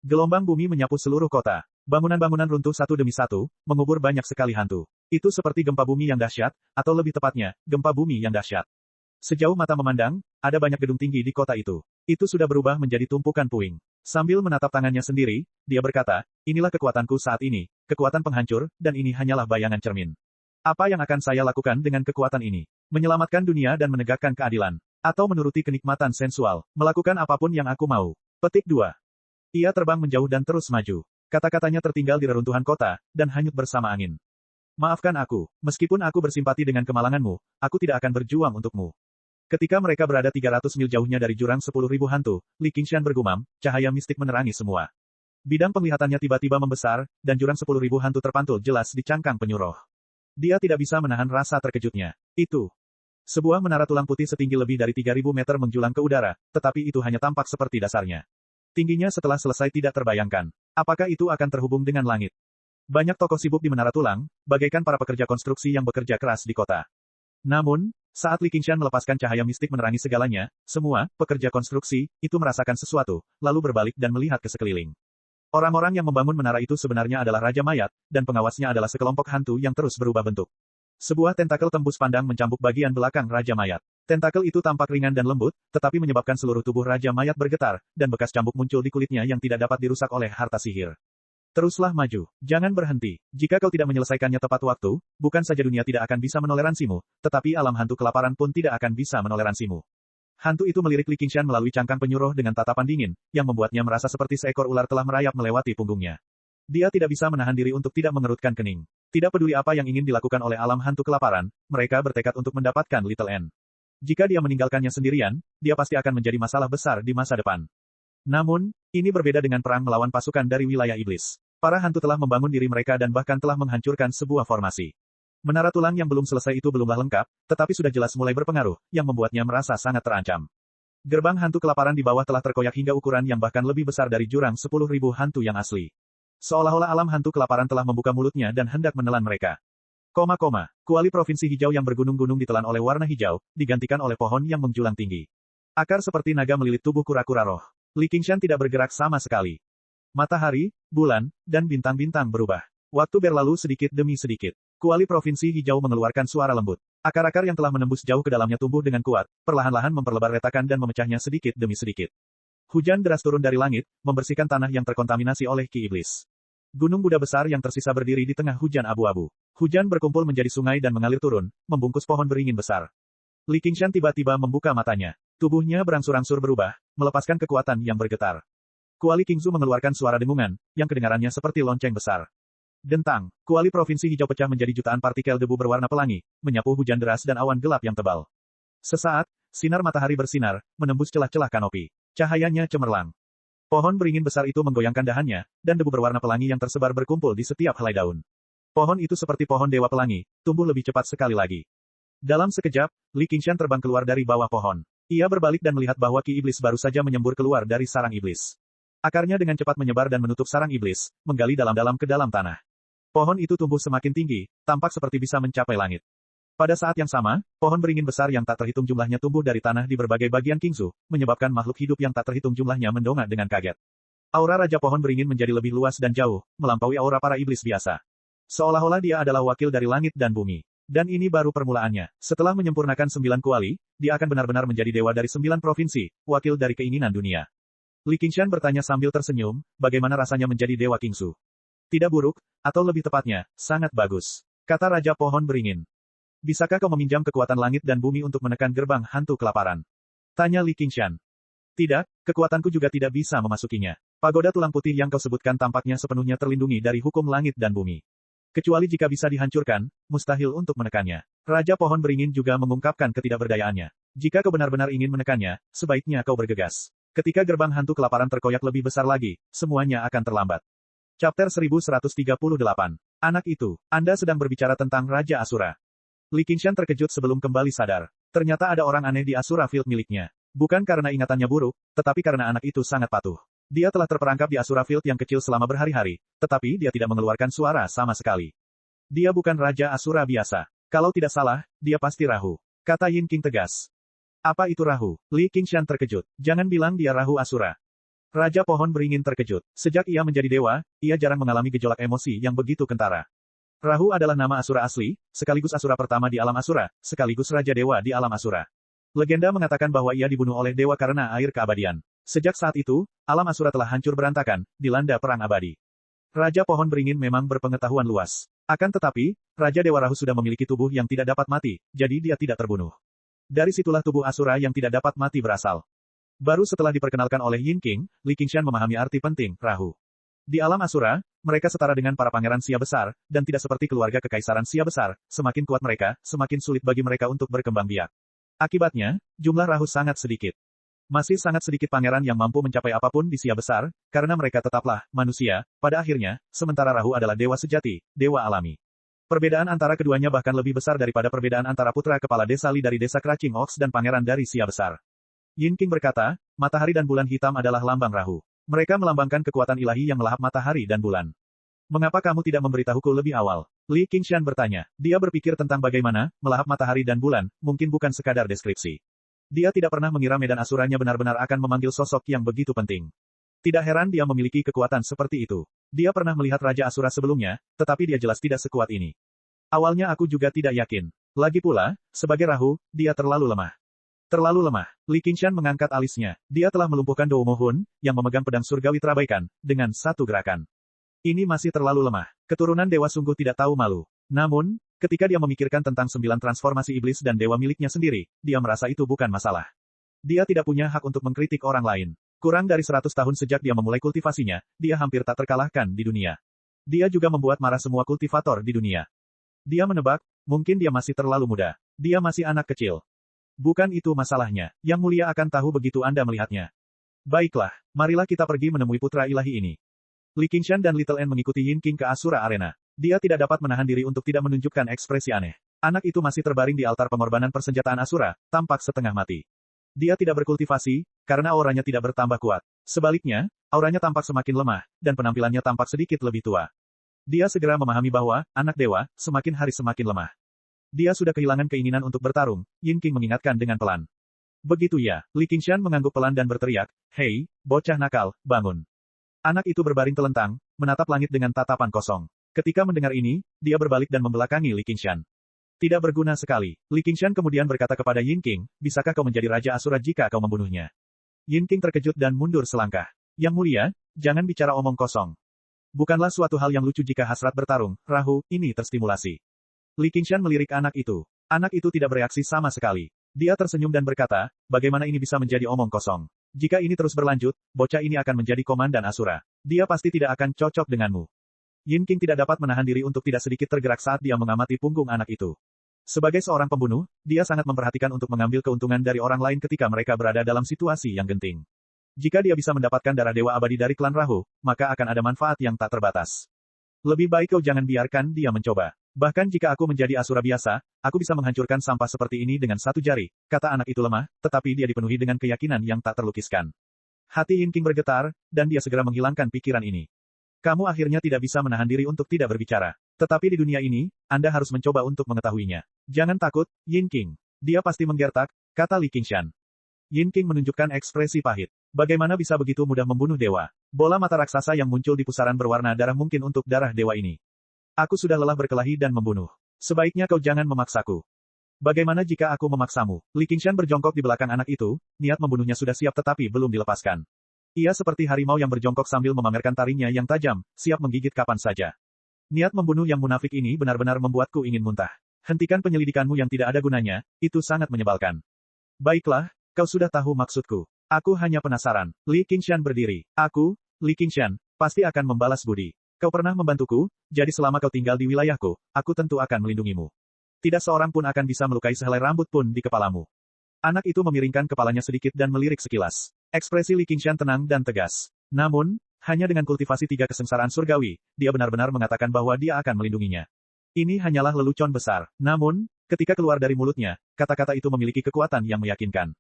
S1: Gelombang bumi menyapu seluruh kota. Bangunan-bangunan runtuh satu demi satu, mengubur banyak sekali hantu. Itu seperti gempa bumi yang dahsyat, atau lebih tepatnya, gempa bumi yang dahsyat. Sejauh mata memandang, ada banyak gedung tinggi di kota itu. Itu sudah berubah menjadi tumpukan puing. Sambil menatap tangannya sendiri, dia berkata, inilah kekuatanku saat ini, kekuatan penghancur, dan ini hanyalah bayangan cermin. Apa yang akan saya lakukan dengan kekuatan ini? Menyelamatkan dunia dan menegakkan keadilan. Atau menuruti kenikmatan sensual, melakukan apapun yang aku mau. Petik 2. Ia terbang menjauh dan terus maju. Kata-katanya tertinggal di reruntuhan kota, dan hanyut bersama angin. Maafkan aku, meskipun aku bersimpati dengan kemalanganmu, aku tidak akan berjuang untukmu. Ketika mereka berada 300 mil jauhnya dari jurang 10.000 hantu, Li Qingshan bergumam, cahaya mistik menerangi semua. Bidang penglihatannya tiba-tiba membesar, dan jurang 10.000 hantu terpantul jelas di cangkang penyuruh. Dia tidak bisa menahan rasa terkejutnya. Itu. Sebuah menara tulang putih setinggi lebih dari 3.000 meter menjulang ke udara, tetapi itu hanya tampak seperti dasarnya. Tingginya setelah selesai tidak terbayangkan. Apakah itu akan terhubung dengan langit? Banyak tokoh sibuk di menara tulang, bagaikan para pekerja konstruksi yang bekerja keras di kota. Namun, saat Li Qingshan melepaskan cahaya mistik menerangi segalanya, semua pekerja konstruksi itu merasakan sesuatu, lalu berbalik dan melihat ke sekeliling. Orang-orang yang membangun menara itu sebenarnya adalah Raja Mayat, dan pengawasnya adalah sekelompok hantu yang terus berubah bentuk. Sebuah tentakel tembus pandang mencambuk bagian belakang Raja Mayat. Tentakel itu tampak ringan dan lembut, tetapi menyebabkan seluruh tubuh Raja Mayat bergetar, dan bekas cambuk muncul di kulitnya yang tidak dapat dirusak oleh harta sihir. Teruslah maju. Jangan berhenti. Jika kau tidak menyelesaikannya tepat waktu, bukan saja dunia tidak akan bisa menoleransimu, tetapi alam hantu kelaparan pun tidak akan bisa menoleransimu. Hantu itu melirik Li Qingshan melalui cangkang penyuruh dengan tatapan dingin, yang membuatnya merasa seperti seekor ular telah merayap melewati punggungnya. Dia tidak bisa menahan diri untuk tidak mengerutkan kening. Tidak peduli apa yang ingin dilakukan oleh alam hantu kelaparan, mereka bertekad untuk mendapatkan Little N. Jika dia meninggalkannya sendirian, dia pasti akan menjadi masalah besar di masa depan. Namun, ini berbeda dengan perang melawan pasukan dari wilayah iblis. Para hantu telah membangun diri mereka dan bahkan telah menghancurkan sebuah formasi. Menara tulang yang belum selesai itu belumlah lengkap, tetapi sudah jelas mulai berpengaruh, yang membuatnya merasa sangat terancam. Gerbang hantu kelaparan di bawah telah terkoyak hingga ukuran yang bahkan lebih besar dari jurang 10.000 hantu yang asli. Seolah-olah alam hantu kelaparan telah membuka mulutnya dan hendak menelan mereka. Kuali provinsi hijau yang bergunung-gunung ditelan oleh warna hijau, digantikan oleh pohon yang menjulang tinggi. Akar seperti naga melilit tubuh kura-kura roh. Li Qingshan tidak bergerak sama sekali. Matahari, bulan, dan bintang-bintang berubah. Waktu berlalu sedikit demi sedikit. Kuali provinsi hijau mengeluarkan suara lembut. Akar-akar yang telah menembus jauh ke dalamnya tumbuh dengan kuat, perlahan-lahan memperlebar retakan dan memecahnya sedikit demi sedikit. Hujan deras turun dari langit, membersihkan tanah yang terkontaminasi oleh ki iblis. Gunung Buddha besar yang tersisa berdiri di tengah hujan abu-abu. Hujan berkumpul menjadi sungai dan mengalir turun, membungkus pohon beringin besar. Li Qingshan tiba-tiba membuka matanya. Tubuhnya berangsur-angsur berubah, melepaskan kekuatan yang bergetar. Kuali Kingzu mengeluarkan suara dengungan, yang kedengarannya seperti lonceng besar. Dentang, kuali provinsi hijau pecah menjadi jutaan partikel debu berwarna pelangi, menyapu hujan deras dan awan gelap yang tebal. Sesaat, sinar matahari bersinar, menembus celah-celah kanopi. Cahayanya cemerlang. Pohon beringin besar itu menggoyangkan dahannya, dan debu berwarna pelangi yang tersebar berkumpul di setiap helai daun. Pohon itu seperti pohon dewa pelangi, tumbuh lebih cepat sekali lagi. Dalam sekejap, Li Qingshan terbang keluar dari bawah pohon. Ia berbalik dan melihat bahwa ki iblis baru saja menyembur keluar dari sarang iblis. Akarnya dengan cepat menyebar dan menutup sarang iblis, menggali dalam-dalam ke dalam tanah. Pohon itu tumbuh semakin tinggi, tampak seperti bisa mencapai langit. Pada saat yang sama, pohon beringin besar yang tak terhitung jumlahnya tumbuh dari tanah di berbagai bagian Kingzu, menyebabkan makhluk hidup yang tak terhitung jumlahnya mendongak dengan kaget. Aura Raja Pohon Beringin menjadi lebih luas dan jauh, melampaui aura para iblis biasa. Seolah-olah dia adalah wakil dari langit dan bumi. Dan ini baru permulaannya. Setelah menyempurnakan 9 kuali, dia akan benar-benar menjadi dewa dari 9 provinsi, wakil dari keinginan dunia. Li Qingshan bertanya sambil tersenyum, bagaimana rasanya menjadi Dewa Kingzu? Tidak buruk, atau lebih tepatnya, sangat bagus. Kata Raja Pohon Beringin. Bisakah kau meminjam kekuatan langit dan bumi untuk menekan gerbang hantu kelaparan? Tanya Li Qingshan. Tidak, kekuatanku juga tidak bisa memasukinya. Pagoda tulang putih yang kau sebutkan tampaknya sepenuhnya terlindungi dari hukum langit dan bumi. Kecuali jika bisa dihancurkan, mustahil untuk menekannya. Raja Pohon Beringin juga mengungkapkan ketidakberdayaannya. Jika kau benar-benar ingin menekannya, sebaiknya kau bergegas. Ketika gerbang hantu kelaparan terkoyak lebih besar lagi, semuanya akan terlambat. Chapter 1138. Anak itu, Anda sedang berbicara tentang Raja Asura. Li Qingshan terkejut sebelum kembali sadar. Ternyata ada orang aneh di Asura Field miliknya. Bukan karena ingatannya buruk, tetapi karena anak itu sangat patuh. Dia telah terperangkap di Asura Field yang kecil selama berhari-hari, tetapi dia tidak mengeluarkan suara sama sekali. Dia bukan Raja Asura biasa. Kalau tidak salah, dia pasti Rahu. Kata Yin King tegas. Apa itu Rahu? Li Qingshan terkejut. Jangan bilang dia Rahu Asura. Raja Pohon Beringin terkejut. Sejak ia menjadi dewa, ia jarang mengalami gejolak emosi yang begitu kentara. Rahu adalah nama Asura asli, sekaligus Asura pertama di alam Asura, sekaligus Raja Dewa di alam Asura. Legenda mengatakan bahwa ia dibunuh oleh dewa karena air keabadian. Sejak saat itu, alam Asura telah hancur berantakan, dilanda perang abadi. Raja Pohon Beringin memang berpengetahuan luas. Akan tetapi, Raja Dewa Rahu sudah memiliki tubuh yang tidak dapat mati, jadi dia tidak terbunuh. Dari situlah tubuh Asura yang tidak dapat mati berasal. Baru setelah diperkenalkan oleh Yin King, Li Qingshan memahami arti penting, Rahu. Di alam Asura, mereka setara dengan para pangeran Sia besar, dan tidak seperti keluarga kekaisaran Sia besar, semakin kuat mereka, semakin sulit bagi mereka untuk berkembang biak. Akibatnya, jumlah Rahu sangat sedikit. Masih sangat sedikit pangeran yang mampu mencapai apapun di Sia besar, karena mereka tetaplah manusia, pada akhirnya, sementara Rahu adalah dewa sejati, dewa alami. Perbedaan antara keduanya bahkan lebih besar daripada perbedaan antara putra kepala desa Li dari desa Cracing Ox dan pangeran dari Sia besar. Yin King berkata, matahari dan bulan hitam adalah lambang Rahu. Mereka melambangkan kekuatan ilahi yang melahap matahari dan bulan. Mengapa kamu tidak memberitahuku lebih awal? Li Qingshan bertanya. Dia berpikir tentang bagaimana melahap matahari dan bulan, mungkin bukan sekadar deskripsi. Dia tidak pernah mengira medan asuranya benar-benar akan memanggil sosok yang begitu penting. Tidak heran dia memiliki kekuatan seperti itu. Dia pernah melihat Raja Asura sebelumnya, tetapi dia jelas tidak sekuat ini. Awalnya aku juga tidak yakin. Lagi pula, sebagai Rahu, dia terlalu lemah. Terlalu lemah. Li Qingshan mengangkat alisnya. Dia telah melumpuhkan Doumo Hun, yang memegang pedang surgawi terabaikan, dengan satu gerakan. Ini masih terlalu lemah. Keturunan dewa sungguh tidak tahu malu. Namun, ketika dia memikirkan tentang 9 transformasi iblis dan dewa miliknya sendiri, dia merasa itu bukan masalah. Dia tidak punya hak untuk mengkritik orang lain. Kurang dari 100 tahun sejak dia memulai kultivasinya, dia hampir tak terkalahkan di dunia. Dia juga membuat marah semua kultivator di dunia. Dia menebak, mungkin dia masih terlalu muda. Dia masih anak kecil. Bukan itu masalahnya. Yang mulia akan tahu begitu Anda melihatnya. Baiklah, marilah kita pergi menemui putra ilahi ini. Li Qingshan dan Little N mengikuti Yin King ke Asura Arena. Dia tidak dapat menahan diri untuk tidak menunjukkan ekspresi aneh. Anak itu masih terbaring di altar pengorbanan persenjataan Asura, tampak setengah mati. Dia tidak berkultivasi, karena auranya tidak bertambah kuat. Sebaliknya, auranya tampak semakin lemah, dan penampilannya tampak sedikit lebih tua. Dia segera memahami bahwa, anak dewa, semakin hari semakin lemah. Dia sudah kehilangan keinginan untuk bertarung, Yin King mengingatkan dengan pelan. Begitu ya, Li Qingshan mengangguk pelan dan berteriak, hei, bocah nakal, bangun. Anak itu berbaring telentang, menatap langit dengan tatapan kosong. Ketika mendengar ini, dia berbalik dan membelakangi Li Qingshan. Tidak berguna sekali. Li Qingshan kemudian berkata kepada Yin King, bisakah kau menjadi Raja Asura jika kau membunuhnya? Yin King terkejut dan mundur selangkah. Yang mulia, jangan bicara omong kosong. Bukanlah suatu hal yang lucu jika hasrat bertarung, Rahu, ini terstimulasi. Li Qingshan melirik anak itu. Anak itu tidak bereaksi sama sekali. Dia tersenyum dan berkata, bagaimana ini bisa menjadi omong kosong? Jika ini terus berlanjut, bocah ini akan menjadi komandan Asura. Dia pasti tidak akan cocok denganmu. Yin King tidak dapat menahan diri untuk tidak sedikit tergerak saat dia mengamati punggung anak itu. Sebagai seorang pembunuh, dia sangat memperhatikan untuk mengambil keuntungan dari orang lain ketika mereka berada dalam situasi yang genting. Jika dia bisa mendapatkan darah dewa abadi dari klan Rahu, maka akan ada manfaat yang tak terbatas. Lebih baik kau jangan biarkan dia mencoba. Bahkan jika aku menjadi Asura biasa, aku bisa menghancurkan sampah seperti ini dengan satu jari, kata anak itu lemah, tetapi dia dipenuhi dengan keyakinan yang tak terlukiskan. Hati Yin King bergetar, dan dia segera menghilangkan pikiran ini. Kamu akhirnya tidak bisa menahan diri untuk tidak berbicara. Tetapi di dunia ini, Anda harus mencoba untuk mengetahuinya. Jangan takut, Yin King. Dia pasti menggertak, kata Li Qingshan. Yin King menunjukkan ekspresi pahit. Bagaimana bisa begitu mudah membunuh dewa? Bola mata raksasa yang muncul di pusaran berwarna darah mungkin untuk darah dewa ini. Aku sudah lelah berkelahi dan membunuh. Sebaiknya kau jangan memaksaku. Bagaimana jika aku memaksamu? Li Qingshan berjongkok di belakang anak itu, niat membunuhnya sudah siap tetapi belum dilepaskan. Ia seperti harimau yang berjongkok sambil memamerkan taringnya yang tajam, siap menggigit kapan saja. Niat membunuh yang munafik ini benar-benar membuatku ingin muntah. Hentikan penyelidikanmu yang tidak ada gunanya, itu sangat menyebalkan. Baiklah, kau sudah tahu maksudku. Aku hanya penasaran. Li Qingshan berdiri. Aku, Li Qingshan, pasti akan membalas budi. Kau pernah membantuku, jadi selama kau tinggal di wilayahku, aku tentu akan melindungimu. Tidak seorang pun akan bisa melukai sehelai rambut pun di kepalamu. Anak itu memiringkan kepalanya sedikit dan melirik sekilas. Ekspresi Li Qingshan tenang dan tegas. Namun, hanya dengan kultivasi 3 kesengsaraan surgawi, dia benar-benar mengatakan bahwa dia akan melindunginya. Ini hanyalah lelucon besar. Namun, ketika keluar dari mulutnya, kata-kata itu memiliki kekuatan yang meyakinkan.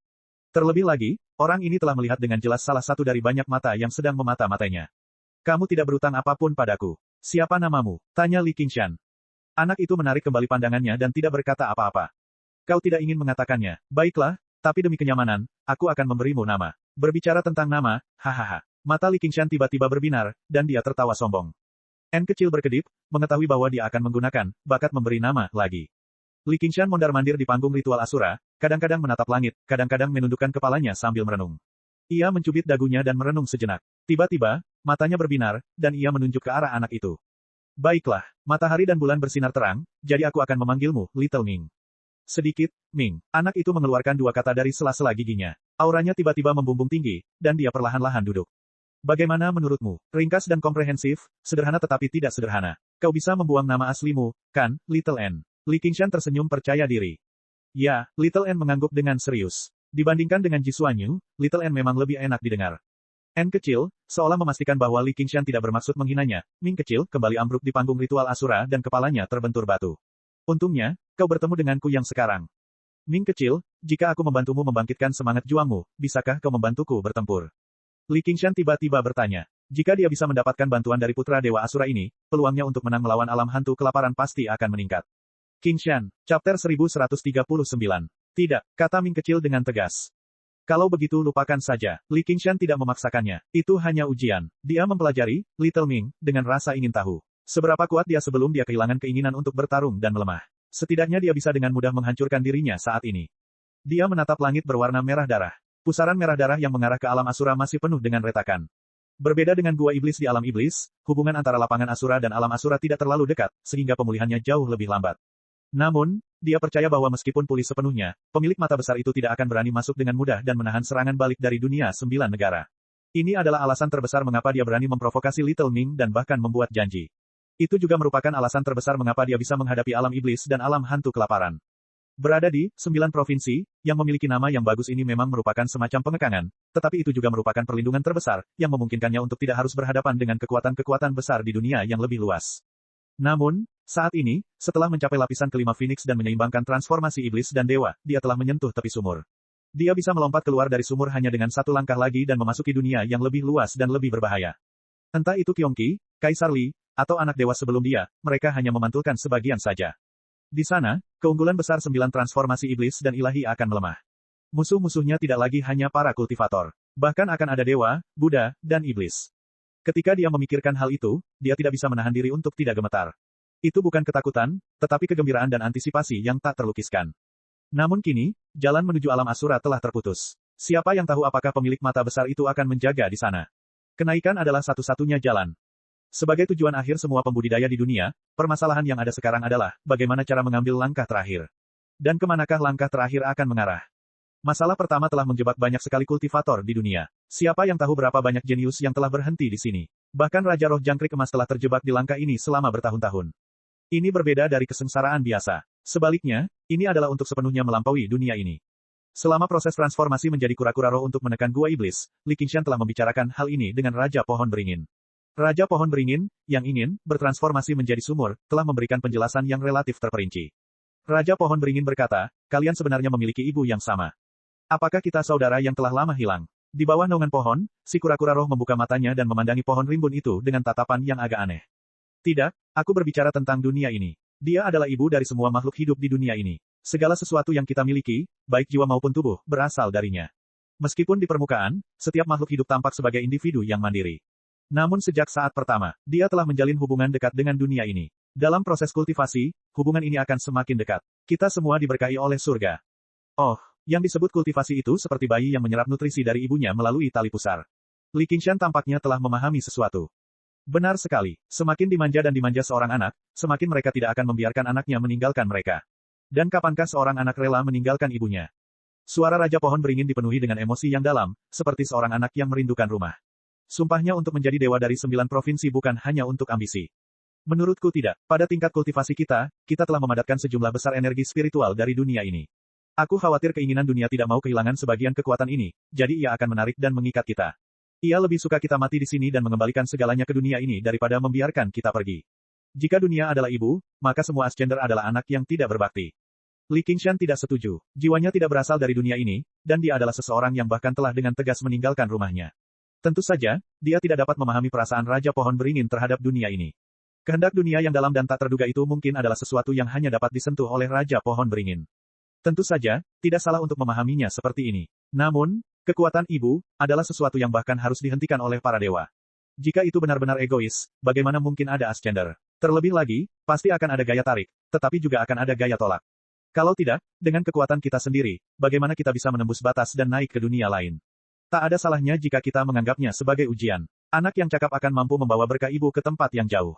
S1: Terlebih lagi, orang ini telah melihat dengan jelas salah satu dari banyak mata yang sedang memata-matainya. Kamu tidak berutang apapun padaku. Siapa namamu? Tanya Li Qingshan. Anak itu menarik kembali pandangannya dan tidak berkata apa-apa. Kau tidak ingin mengatakannya. Baiklah, tapi demi kenyamanan, aku akan memberimu nama. Berbicara tentang nama, hahaha. Mata Li Qingshan tiba-tiba berbinar, dan dia tertawa sombong. N kecil berkedip, mengetahui bahwa dia akan menggunakan bakat memberi nama lagi. Li Qingshan mondar-mandir di panggung ritual Asura, kadang-kadang menatap langit, kadang-kadang menundukkan kepalanya sambil merenung. Ia mencubit dagunya dan merenung sejenak. Tiba-tiba, matanya berbinar, dan ia menunjuk ke arah anak itu. Baiklah, matahari dan bulan bersinar terang, jadi aku akan memanggilmu, Little Ming. Sedikit, Ming. Anak itu mengeluarkan dua kata dari sela-sela giginya. Auranya tiba-tiba membumbung tinggi, dan dia perlahan-lahan duduk. Bagaimana menurutmu? Ringkas dan komprehensif, sederhana tetapi tidak sederhana. Kau bisa membuang nama aslimu, kan, Little N? Li Qingshan tersenyum percaya diri. Ya, Little N mengangguk dengan serius. Dibandingkan dengan Jisuanyu, Little N memang lebih enak didengar. N kecil, seolah memastikan bahwa Li Qingshan tidak bermaksud menghinanya, Ming kecil kembali ambruk di panggung ritual Asura dan kepalanya terbentur batu. Untungnya, kau bertemu denganku yang sekarang. Ming kecil, jika aku membantumu membangkitkan semangat juangmu, bisakah kau membantuku bertempur? Li Qingshan tiba-tiba bertanya. Jika dia bisa mendapatkan bantuan dari putra Dewa Asura ini, peluangnya untuk menang melawan alam hantu kelaparan pasti akan meningkat. Qingshan, chapter 1139. Tidak, kata Ming kecil dengan tegas. Kalau begitu lupakan saja. Li Qingshan tidak memaksakannya. Itu hanya ujian. Dia mempelajari, Little Ming, dengan rasa ingin tahu. Seberapa kuat dia sebelum dia kehilangan keinginan untuk bertarung dan melemah. Setidaknya dia bisa dengan mudah menghancurkan dirinya saat ini. Dia menatap langit berwarna merah darah. Pusaran merah darah yang mengarah ke alam Asura masih penuh dengan retakan. Berbeda dengan gua iblis di alam iblis, hubungan antara lapangan Asura dan alam Asura tidak terlalu dekat, sehingga pemulihannya jauh lebih lambat. Namun, dia percaya bahwa meskipun pulih sepenuhnya, pemilik mata besar itu tidak akan berani masuk dengan mudah dan menahan serangan balik dari dunia 9 negara. Ini adalah alasan terbesar mengapa dia berani memprovokasi Little Ming dan bahkan membuat janji. Itu juga merupakan alasan terbesar mengapa dia bisa menghadapi alam iblis dan alam hantu kelaparan. Berada di 9 provinsi, yang memiliki nama yang bagus ini memang merupakan semacam pengekangan, tetapi itu juga merupakan perlindungan terbesar, yang memungkinkannya untuk tidak harus berhadapan dengan kekuatan-kekuatan besar di dunia yang lebih luas. Namun, saat ini, setelah mencapai lapisan kelima Phoenix dan menyeimbangkan transformasi iblis dan dewa, dia telah menyentuh tepi sumur. Dia bisa melompat keluar dari sumur hanya dengan satu langkah lagi dan memasuki dunia yang lebih luas dan lebih berbahaya. Entah itu Kyongki, Kaisar Li, atau anak dewa sebelum dia, mereka hanya memantulkan sebagian saja. Di sana, keunggulan besar 9 transformasi iblis dan ilahi akan melemah. Musuh-musuhnya tidak lagi hanya para kultivator. Bahkan akan ada dewa, Buddha, dan iblis. Ketika dia memikirkan hal itu, dia tidak bisa menahan diri untuk tidak gemetar. Itu bukan ketakutan, tetapi kegembiraan dan antisipasi yang tak terlukiskan. Namun kini, jalan menuju alam Asura telah terputus. Siapa yang tahu apakah pemilik mata besar itu akan menjaga di sana? Kenaikan adalah satu-satunya jalan. Sebagai tujuan akhir semua pembudidaya di dunia, permasalahan yang ada sekarang adalah, bagaimana cara mengambil langkah terakhir. Dan kemanakah langkah terakhir akan mengarah? Masalah pertama telah menjebak banyak sekali kultivator di dunia. Siapa yang tahu berapa banyak jenius yang telah berhenti di sini? Bahkan Raja Roh Jangkrik Emas telah terjebak di langkah ini selama bertahun-tahun. Ini berbeda dari kesengsaraan biasa. Sebaliknya, ini adalah untuk sepenuhnya melampaui dunia ini. Selama proses transformasi menjadi kura-kura roh untuk menekan gua iblis, Li Qingshan telah membicarakan hal ini dengan Raja Pohon Beringin. Raja Pohon Beringin, yang ingin bertransformasi menjadi sumur, telah memberikan penjelasan yang relatif terperinci. Raja Pohon Beringin berkata, kalian sebenarnya memiliki ibu yang sama. Apakah kita saudara yang telah lama hilang? Di bawah naungan pohon, si kura-kura roh membuka matanya dan memandangi pohon rimbun itu dengan tatapan yang agak aneh. Tidak, aku berbicara tentang dunia ini. Dia adalah ibu dari semua makhluk hidup di dunia ini. Segala sesuatu yang kita miliki, baik jiwa maupun tubuh, berasal darinya. Meskipun di permukaan, setiap makhluk hidup tampak sebagai individu yang mandiri. Namun sejak saat pertama, dia telah menjalin hubungan dekat dengan dunia ini. Dalam proses kultivasi, hubungan ini akan semakin dekat. Kita semua diberkahi oleh surga. Oh, yang disebut kultivasi itu seperti bayi yang menyerap nutrisi dari ibunya melalui tali pusar. Li Qingshan tampaknya telah memahami sesuatu. Benar sekali, semakin dimanja dan dimanja seorang anak, semakin mereka tidak akan membiarkan anaknya meninggalkan mereka. Dan kapankah seorang anak rela meninggalkan ibunya? Suara Raja Pohon Beringin dipenuhi dengan emosi yang dalam, seperti seorang anak yang merindukan rumah. Sumpahnya untuk menjadi dewa dari 9 provinsi bukan hanya untuk ambisi. Menurutku tidak, pada tingkat kultivasi kita telah memadatkan sejumlah besar energi spiritual dari dunia ini. Aku khawatir keinginan dunia tidak mau kehilangan sebagian kekuatan ini, jadi ia akan menarik dan mengikat kita. Ia lebih suka kita mati di sini dan mengembalikan segalanya ke dunia ini daripada membiarkan kita pergi. Jika dunia adalah ibu, maka semua ascender adalah anak yang tidak berbakti. Li Qingshan tidak setuju. Jiwanya tidak berasal dari dunia ini, dan dia adalah seseorang yang bahkan telah dengan tegas meninggalkan rumahnya. Tentu saja, dia tidak dapat memahami perasaan Raja Pohon Beringin terhadap dunia ini. Kehendak dunia yang dalam dan tak terduga itu mungkin adalah sesuatu yang hanya dapat disentuh oleh Raja Pohon Beringin. Tentu saja, tidak salah untuk memahaminya seperti ini. Namun, kekuatan ibu adalah sesuatu yang bahkan harus dihentikan oleh para dewa. Jika itu benar-benar egois, bagaimana mungkin ada Ascender? Terlebih lagi, pasti akan ada gaya tarik, tetapi juga akan ada gaya tolak. Kalau tidak, dengan kekuatan kita sendiri, bagaimana kita bisa menembus batas dan naik ke dunia lain? Tak ada salahnya jika kita menganggapnya sebagai ujian. Anak yang cakap akan mampu membawa berkah ibu ke tempat yang jauh.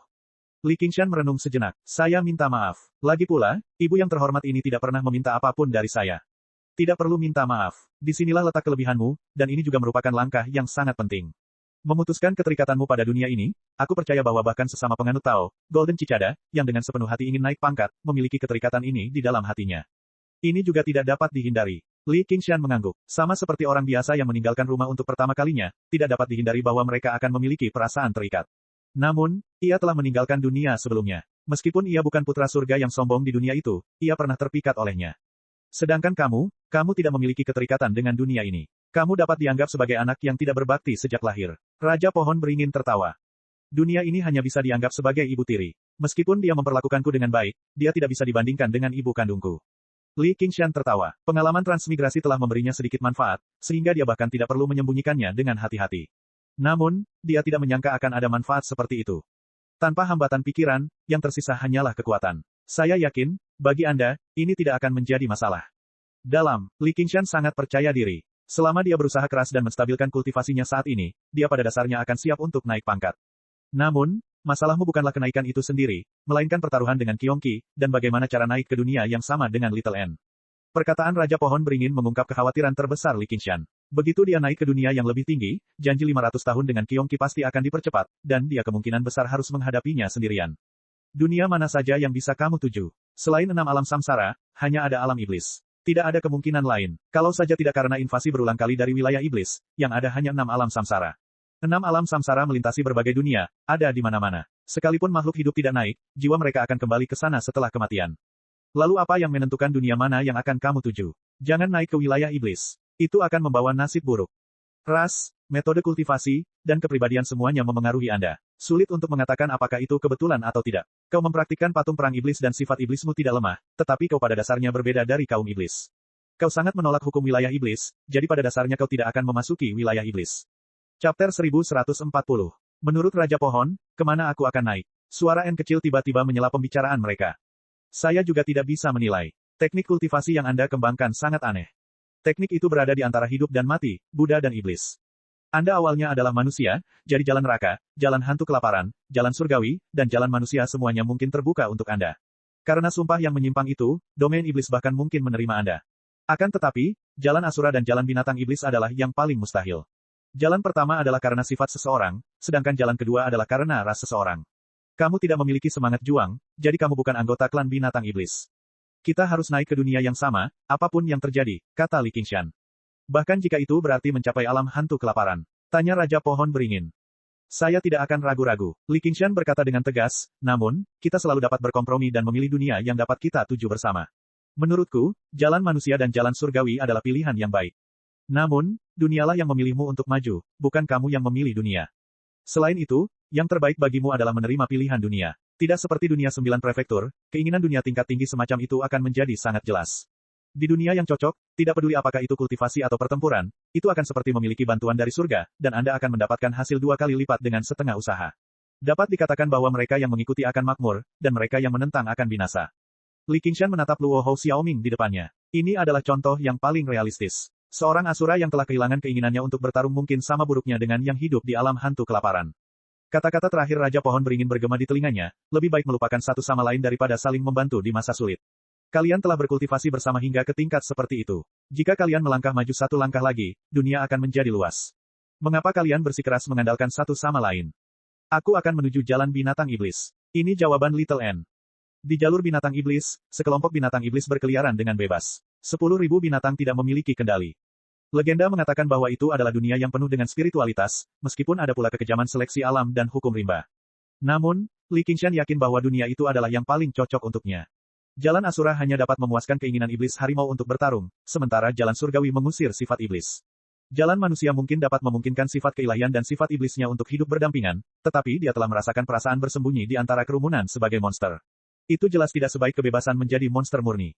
S1: Li Qingshan merenung sejenak. Saya minta maaf. Lagi pula, ibu yang terhormat ini tidak pernah meminta apapun dari saya. Tidak perlu minta maaf. Disinilah letak kelebihanmu, dan ini juga merupakan langkah yang sangat penting. Memutuskan keterikatanmu pada dunia ini, aku percaya bahwa bahkan sesama penganut Tao, Golden Cicada, yang dengan sepenuh hati ingin naik pangkat, memiliki keterikatan ini di dalam hatinya. Ini juga tidak dapat dihindari. Li Qingshan mengangguk. Sama seperti orang biasa yang meninggalkan rumah untuk pertama kalinya, tidak dapat dihindari bahwa mereka akan memiliki perasaan terikat. Namun, ia telah meninggalkan dunia sebelumnya. Meskipun ia bukan putra surga yang sombong di dunia itu, ia pernah terpikat olehnya. Sedangkan kamu tidak memiliki keterikatan dengan dunia ini. Kamu dapat dianggap sebagai anak yang tidak berbakti sejak lahir. Raja Pohon Beringin tertawa. Dunia ini hanya bisa dianggap sebagai ibu tiri. Meskipun dia memperlakukanku dengan baik, dia tidak bisa dibandingkan dengan ibu kandungku. Li Qingshan tertawa. Pengalaman transmigrasi telah memberinya sedikit manfaat, sehingga dia bahkan tidak perlu menyembunyikannya dengan hati-hati. Namun, dia tidak menyangka akan ada manfaat seperti itu. Tanpa hambatan pikiran, yang tersisa hanyalah kekuatan. Saya yakin, bagi Anda, ini tidak akan menjadi masalah. Li Qingshan sangat percaya diri. Selama dia berusaha keras dan menstabilkan kultivasinya saat ini, dia pada dasarnya akan siap untuk naik pangkat. Namun, masalahmu bukanlah kenaikan itu sendiri, melainkan pertaruhan dengan Qiongqi, dan bagaimana cara naik ke dunia yang sama dengan Little N. Perkataan Raja Pohon Beringin mengungkap kekhawatiran terbesar Li Qingshan. Begitu dia naik ke dunia yang lebih tinggi, janji 500 tahun dengan Qiongqi pasti akan dipercepat, dan dia kemungkinan besar harus menghadapinya sendirian. Dunia mana saja yang bisa kamu tuju? Selain 6 alam samsara, hanya ada alam iblis. Tidak ada kemungkinan lain, kalau saja tidak karena invasi berulang kali dari wilayah iblis, yang ada hanya 6 alam samsara. 6 alam samsara melintasi berbagai dunia, ada di mana-mana. Sekalipun makhluk hidup tidak naik, jiwa mereka akan kembali ke sana setelah kematian. Lalu apa yang menentukan dunia mana yang akan kamu tuju? Jangan naik ke wilayah iblis. Itu akan membawa nasib buruk. Ras, metode kultivasi, dan kepribadian semuanya memengaruhi Anda. Sulit untuk mengatakan apakah itu kebetulan atau tidak. Kau mempraktikkan patung perang iblis dan sifat iblismu tidak lemah, tetapi kau pada dasarnya berbeda dari kaum iblis. Kau sangat menolak hukum wilayah iblis, jadi pada dasarnya kau tidak akan memasuki wilayah iblis. Chapter 1140. Menurut Raja Pohon, kemana aku akan naik? Suara N kecil tiba-tiba menyela pembicaraan mereka. Saya juga tidak bisa menilai. Teknik kultivasi yang Anda kembangkan sangat aneh. Teknik itu berada di antara hidup dan mati, Buddha dan iblis. Anda awalnya adalah manusia, jadi jalan neraka, jalan hantu kelaparan, jalan surgawi, dan jalan manusia semuanya mungkin terbuka untuk Anda. Karena sumpah yang menyimpang itu, domain iblis bahkan mungkin menerima Anda. Akan tetapi, jalan asura dan jalan binatang iblis adalah yang paling mustahil. Jalan pertama adalah karena sifat seseorang, sedangkan jalan kedua adalah karena ras seseorang. Kamu tidak memiliki semangat juang, jadi kamu bukan anggota klan binatang iblis. Kita harus naik ke dunia yang sama, apapun yang terjadi, kata Li Qingshan. Bahkan jika itu berarti mencapai alam hantu kelaparan. Tanya Raja Pohon Beringin. Saya tidak akan ragu-ragu. Li Qingshan berkata dengan tegas, namun, kita selalu dapat berkompromi dan memilih dunia yang dapat kita tuju bersama. Menurutku, jalan manusia dan jalan surgawi adalah pilihan yang baik. Namun, dunialah yang memilihmu untuk maju, bukan kamu yang memilih dunia. Selain itu, yang terbaik bagimu adalah menerima pilihan dunia. Tidak seperti dunia 9 prefektur, keinginan dunia tingkat tinggi semacam itu akan menjadi sangat jelas. Di dunia yang cocok, tidak peduli apakah itu kultivasi atau pertempuran, itu akan seperti memiliki bantuan dari surga, dan Anda akan mendapatkan hasil 2 kali lipat dengan setengah usaha. Dapat dikatakan bahwa mereka yang mengikuti akan makmur, dan mereka yang menentang akan binasa. Li Qingshan menatap Luo Hou Xiaoming di depannya. Ini adalah contoh yang paling realistis. Seorang asura yang telah kehilangan keinginannya untuk bertarung mungkin sama buruknya dengan yang hidup di alam hantu kelaparan. Kata-kata terakhir Raja Pohon Beringin bergema di telinganya, lebih baik melupakan satu sama lain daripada saling membantu di masa sulit. Kalian telah berkultivasi bersama hingga ke tingkat seperti itu. Jika kalian melangkah maju satu langkah lagi, dunia akan menjadi luas. Mengapa kalian bersikeras mengandalkan satu sama lain? Aku akan menuju jalan binatang iblis. Ini jawaban Little N. Di jalur binatang iblis, sekelompok binatang iblis berkeliaran dengan bebas. 10.000 binatang tidak memiliki kendali. Legenda mengatakan bahwa itu adalah dunia yang penuh dengan spiritualitas, meskipun ada pula kekejaman seleksi alam dan hukum rimba. Namun, Li Qingshan yakin bahwa dunia itu adalah yang paling cocok untuknya. Jalan asura hanya dapat memuaskan keinginan iblis harimau untuk bertarung, sementara jalan surgawi mengusir sifat iblis. Jalan manusia mungkin dapat memungkinkan sifat keilahian dan sifat iblisnya untuk hidup berdampingan, tetapi dia telah merasakan perasaan bersembunyi di antara kerumunan sebagai monster. Itu jelas tidak sebaik kebebasan menjadi monster murni.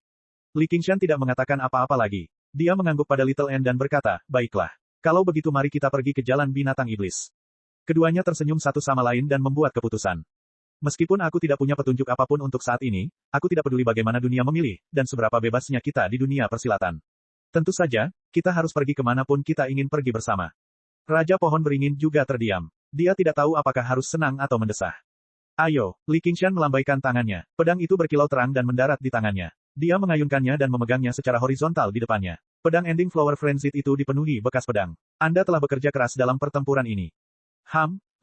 S1: Li Qingshan tidak mengatakan apa-apa lagi. Dia mengangguk pada Little N dan berkata, baiklah. Kalau begitu mari kita pergi ke jalan binatang iblis. Keduanya tersenyum satu sama lain dan membuat keputusan. Meskipun aku tidak punya petunjuk apapun untuk saat ini, aku tidak peduli bagaimana dunia memilih, dan seberapa bebasnya kita di dunia persilatan. Tentu saja, kita harus pergi kemanapun kita ingin pergi bersama. Raja Pohon Beringin juga terdiam. Dia tidak tahu apakah harus senang atau mendesah. Ayo, Li Qingshan melambaikan tangannya. Pedang itu berkilau terang dan mendarat di tangannya. Dia mengayunkannya dan memegangnya secara horizontal di depannya. Pedang Ending Flower Frenzied itu dipenuhi bekas pedang. Anda telah bekerja keras dalam pertempuran ini.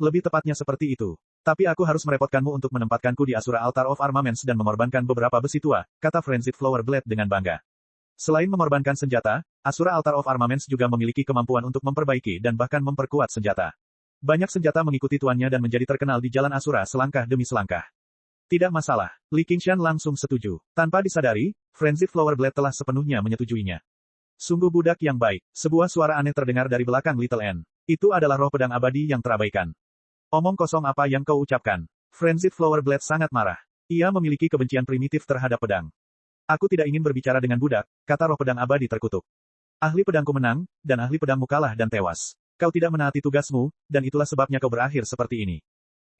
S1: Lebih tepatnya seperti itu. Tapi aku harus merepotkanmu untuk menempatkanku di Asura Altar of Armaments dan mengorbankan beberapa besi tua, kata Frenzied Flower Blade dengan bangga. Selain mengorbankan senjata, Asura Altar of Armaments juga memiliki kemampuan untuk memperbaiki dan bahkan memperkuat senjata. Banyak senjata mengikuti tuannya dan menjadi terkenal di jalan Asura selangkah demi selangkah. Tidak masalah, Li Qingshan langsung setuju. Tanpa disadari, Frenzied Flower Blade telah sepenuhnya menyetujuinya. Sungguh budak yang baik, sebuah suara aneh terdengar dari belakang Little N. Itu adalah roh pedang abadi yang terabaikan. Omong kosong apa yang kau ucapkan? Frenzied Flower Blade sangat marah. Ia memiliki kebencian primitif terhadap pedang. Aku tidak ingin berbicara dengan budak, kata roh pedang abadi terkutuk. Ahli pedangku menang, dan ahli pedangmu kalah dan tewas. Kau tidak menaati tugasmu, dan itulah sebabnya kau berakhir seperti ini.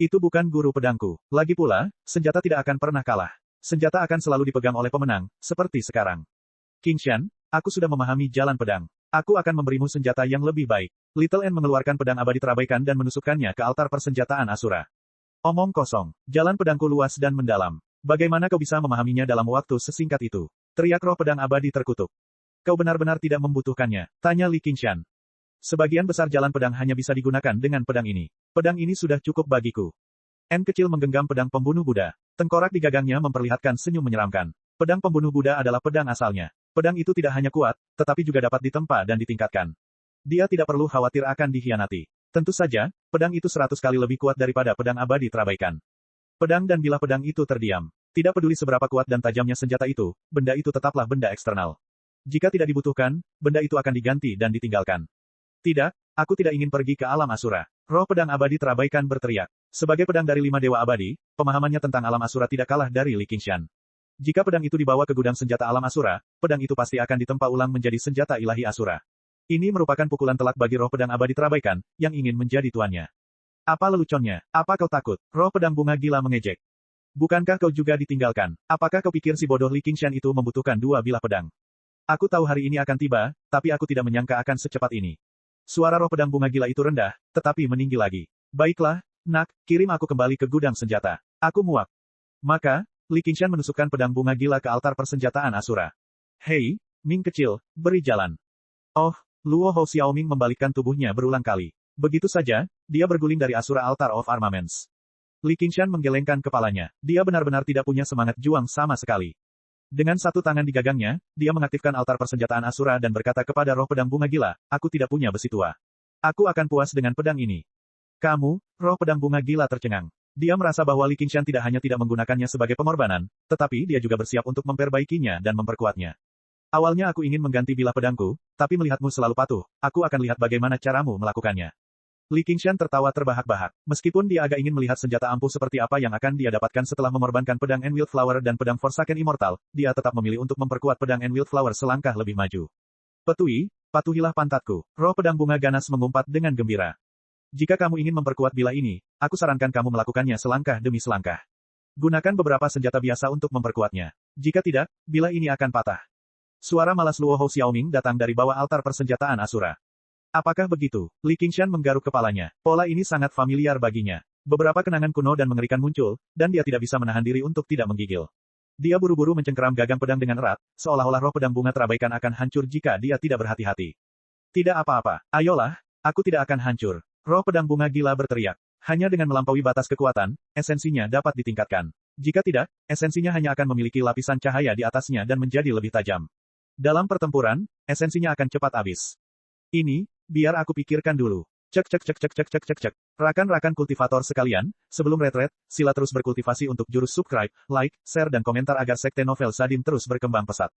S1: Itu bukan guru pedangku. Lagi pula, senjata tidak akan pernah kalah. Senjata akan selalu dipegang oleh pemenang, seperti sekarang. Qingshan, aku sudah memahami jalan pedang. Aku akan memberimu senjata yang lebih baik. Little N mengeluarkan pedang abadi terabaikan dan menusukkannya ke altar persenjataan Asura. Omong kosong. Jalan pedangku luas dan mendalam. Bagaimana kau bisa memahaminya dalam waktu sesingkat itu? Teriak roh pedang abadi terkutuk. Kau benar-benar tidak membutuhkannya, tanya Li Qingshan. Sebagian besar jalan pedang hanya bisa digunakan dengan pedang ini. Pedang ini sudah cukup bagiku. N kecil menggenggam pedang pembunuh Buddha. Tengkorak di gagangnya memperlihatkan senyum menyeramkan. Pedang pembunuh Buddha adalah pedang asalnya. Pedang itu tidak hanya kuat, tetapi juga dapat ditempa dan ditingkatkan. Dia tidak perlu khawatir akan dikhianati. Tentu saja, pedang itu 100 kali lebih kuat daripada pedang abadi terabaikan. Pedang dan bilah pedang itu terdiam. Tidak peduli seberapa kuat dan tajamnya senjata itu, benda itu tetaplah benda eksternal. Jika tidak dibutuhkan, benda itu akan diganti dan ditinggalkan. Tidak, aku tidak ingin pergi ke alam Asura. Roh pedang abadi terabaikan berteriak. Sebagai pedang dari 5 dewa abadi, pemahamannya tentang alam Asura tidak kalah dari Li Qingshan. Jika pedang itu dibawa ke gudang senjata alam Asura, pedang itu pasti akan ditempa ulang menjadi senjata ilahi Asura. Ini merupakan pukulan telak bagi roh pedang abadi terabaikan, yang ingin menjadi tuannya. Apa leluconnya? Apa kau takut? Roh pedang bunga gila mengejek. Bukankah kau juga ditinggalkan? Apakah kau pikir si bodoh Li Qingshan itu membutuhkan 2 bilah pedang? Aku tahu hari ini akan tiba, tapi aku tidak menyangka akan secepat ini. Suara roh pedang bunga gila itu rendah, tetapi meninggi lagi. Baiklah, nak, kirim aku kembali ke gudang senjata. Aku muak. Maka, Li Qingshan menusukkan pedang bunga gila ke altar persenjataan Asura. Hei, Ming kecil, beri jalan. Oh, Luo Hou Xiaoming membalikkan tubuhnya berulang kali. Begitu saja, dia berguling dari Asura Altar of Armaments. Li Qingshan menggelengkan kepalanya. Dia benar-benar tidak punya semangat juang sama sekali. Dengan satu tangan di gagangnya, dia mengaktifkan altar persenjataan Asura dan berkata kepada roh pedang bunga gila, aku tidak punya besi tua. Aku akan puas dengan pedang ini. Kamu, roh pedang bunga gila tercengang. Dia merasa bahwa Li Qingshan tidak hanya tidak menggunakannya sebagai pengorbanan, tetapi dia juga bersiap untuk memperbaikinya dan memperkuatnya. Awalnya aku ingin mengganti bilah pedangku, tapi melihatmu selalu patuh, aku akan lihat bagaimana caramu melakukannya. Li Qingshan tertawa terbahak-bahak. Meskipun dia agak ingin melihat senjata ampuh seperti apa yang akan dia dapatkan setelah mengorbankan pedang Enwild Flower dan pedang Forsaken Immortal, dia tetap memilih untuk memperkuat pedang Enwild Flower selangkah lebih maju. Petui, patuhilah pantatku. Roh pedang bunga ganas mengumpat dengan gembira. Jika kamu ingin memperkuat bilah ini, aku sarankan kamu melakukannya selangkah demi selangkah. Gunakan beberapa senjata biasa untuk memperkuatnya. Jika tidak, bilah ini akan patah. Suara malas Luo Hou Xiaoming datang dari bawah altar persenjataan Asura. Apakah begitu? Li Qingshan menggaruk kepalanya. Pola ini sangat familiar baginya. Beberapa kenangan kuno dan mengerikan muncul, dan dia tidak bisa menahan diri untuk tidak menggigil. Dia buru-buru mencengkeram gagang pedang dengan erat, seolah-olah roh pedang bunga terabaikan akan hancur jika dia tidak berhati-hati. Tidak apa-apa, ayolah, aku tidak akan hancur. Roh pedang bunga gila berteriak. Hanya dengan melampaui batas kekuatan, esensinya dapat ditingkatkan. Jika tidak, esensinya hanya akan memiliki lapisan cahaya di atasnya dan menjadi lebih tajam. Dalam pertempuran, esensinya akan cepat habis. Ini, biar aku pikirkan dulu. Cek. Rakan-rakan kultivator sekalian, sebelum retret, sila terus berkultivasi untuk jurus subscribe, like, share dan komentar agar sekte novel Sadim terus berkembang pesat.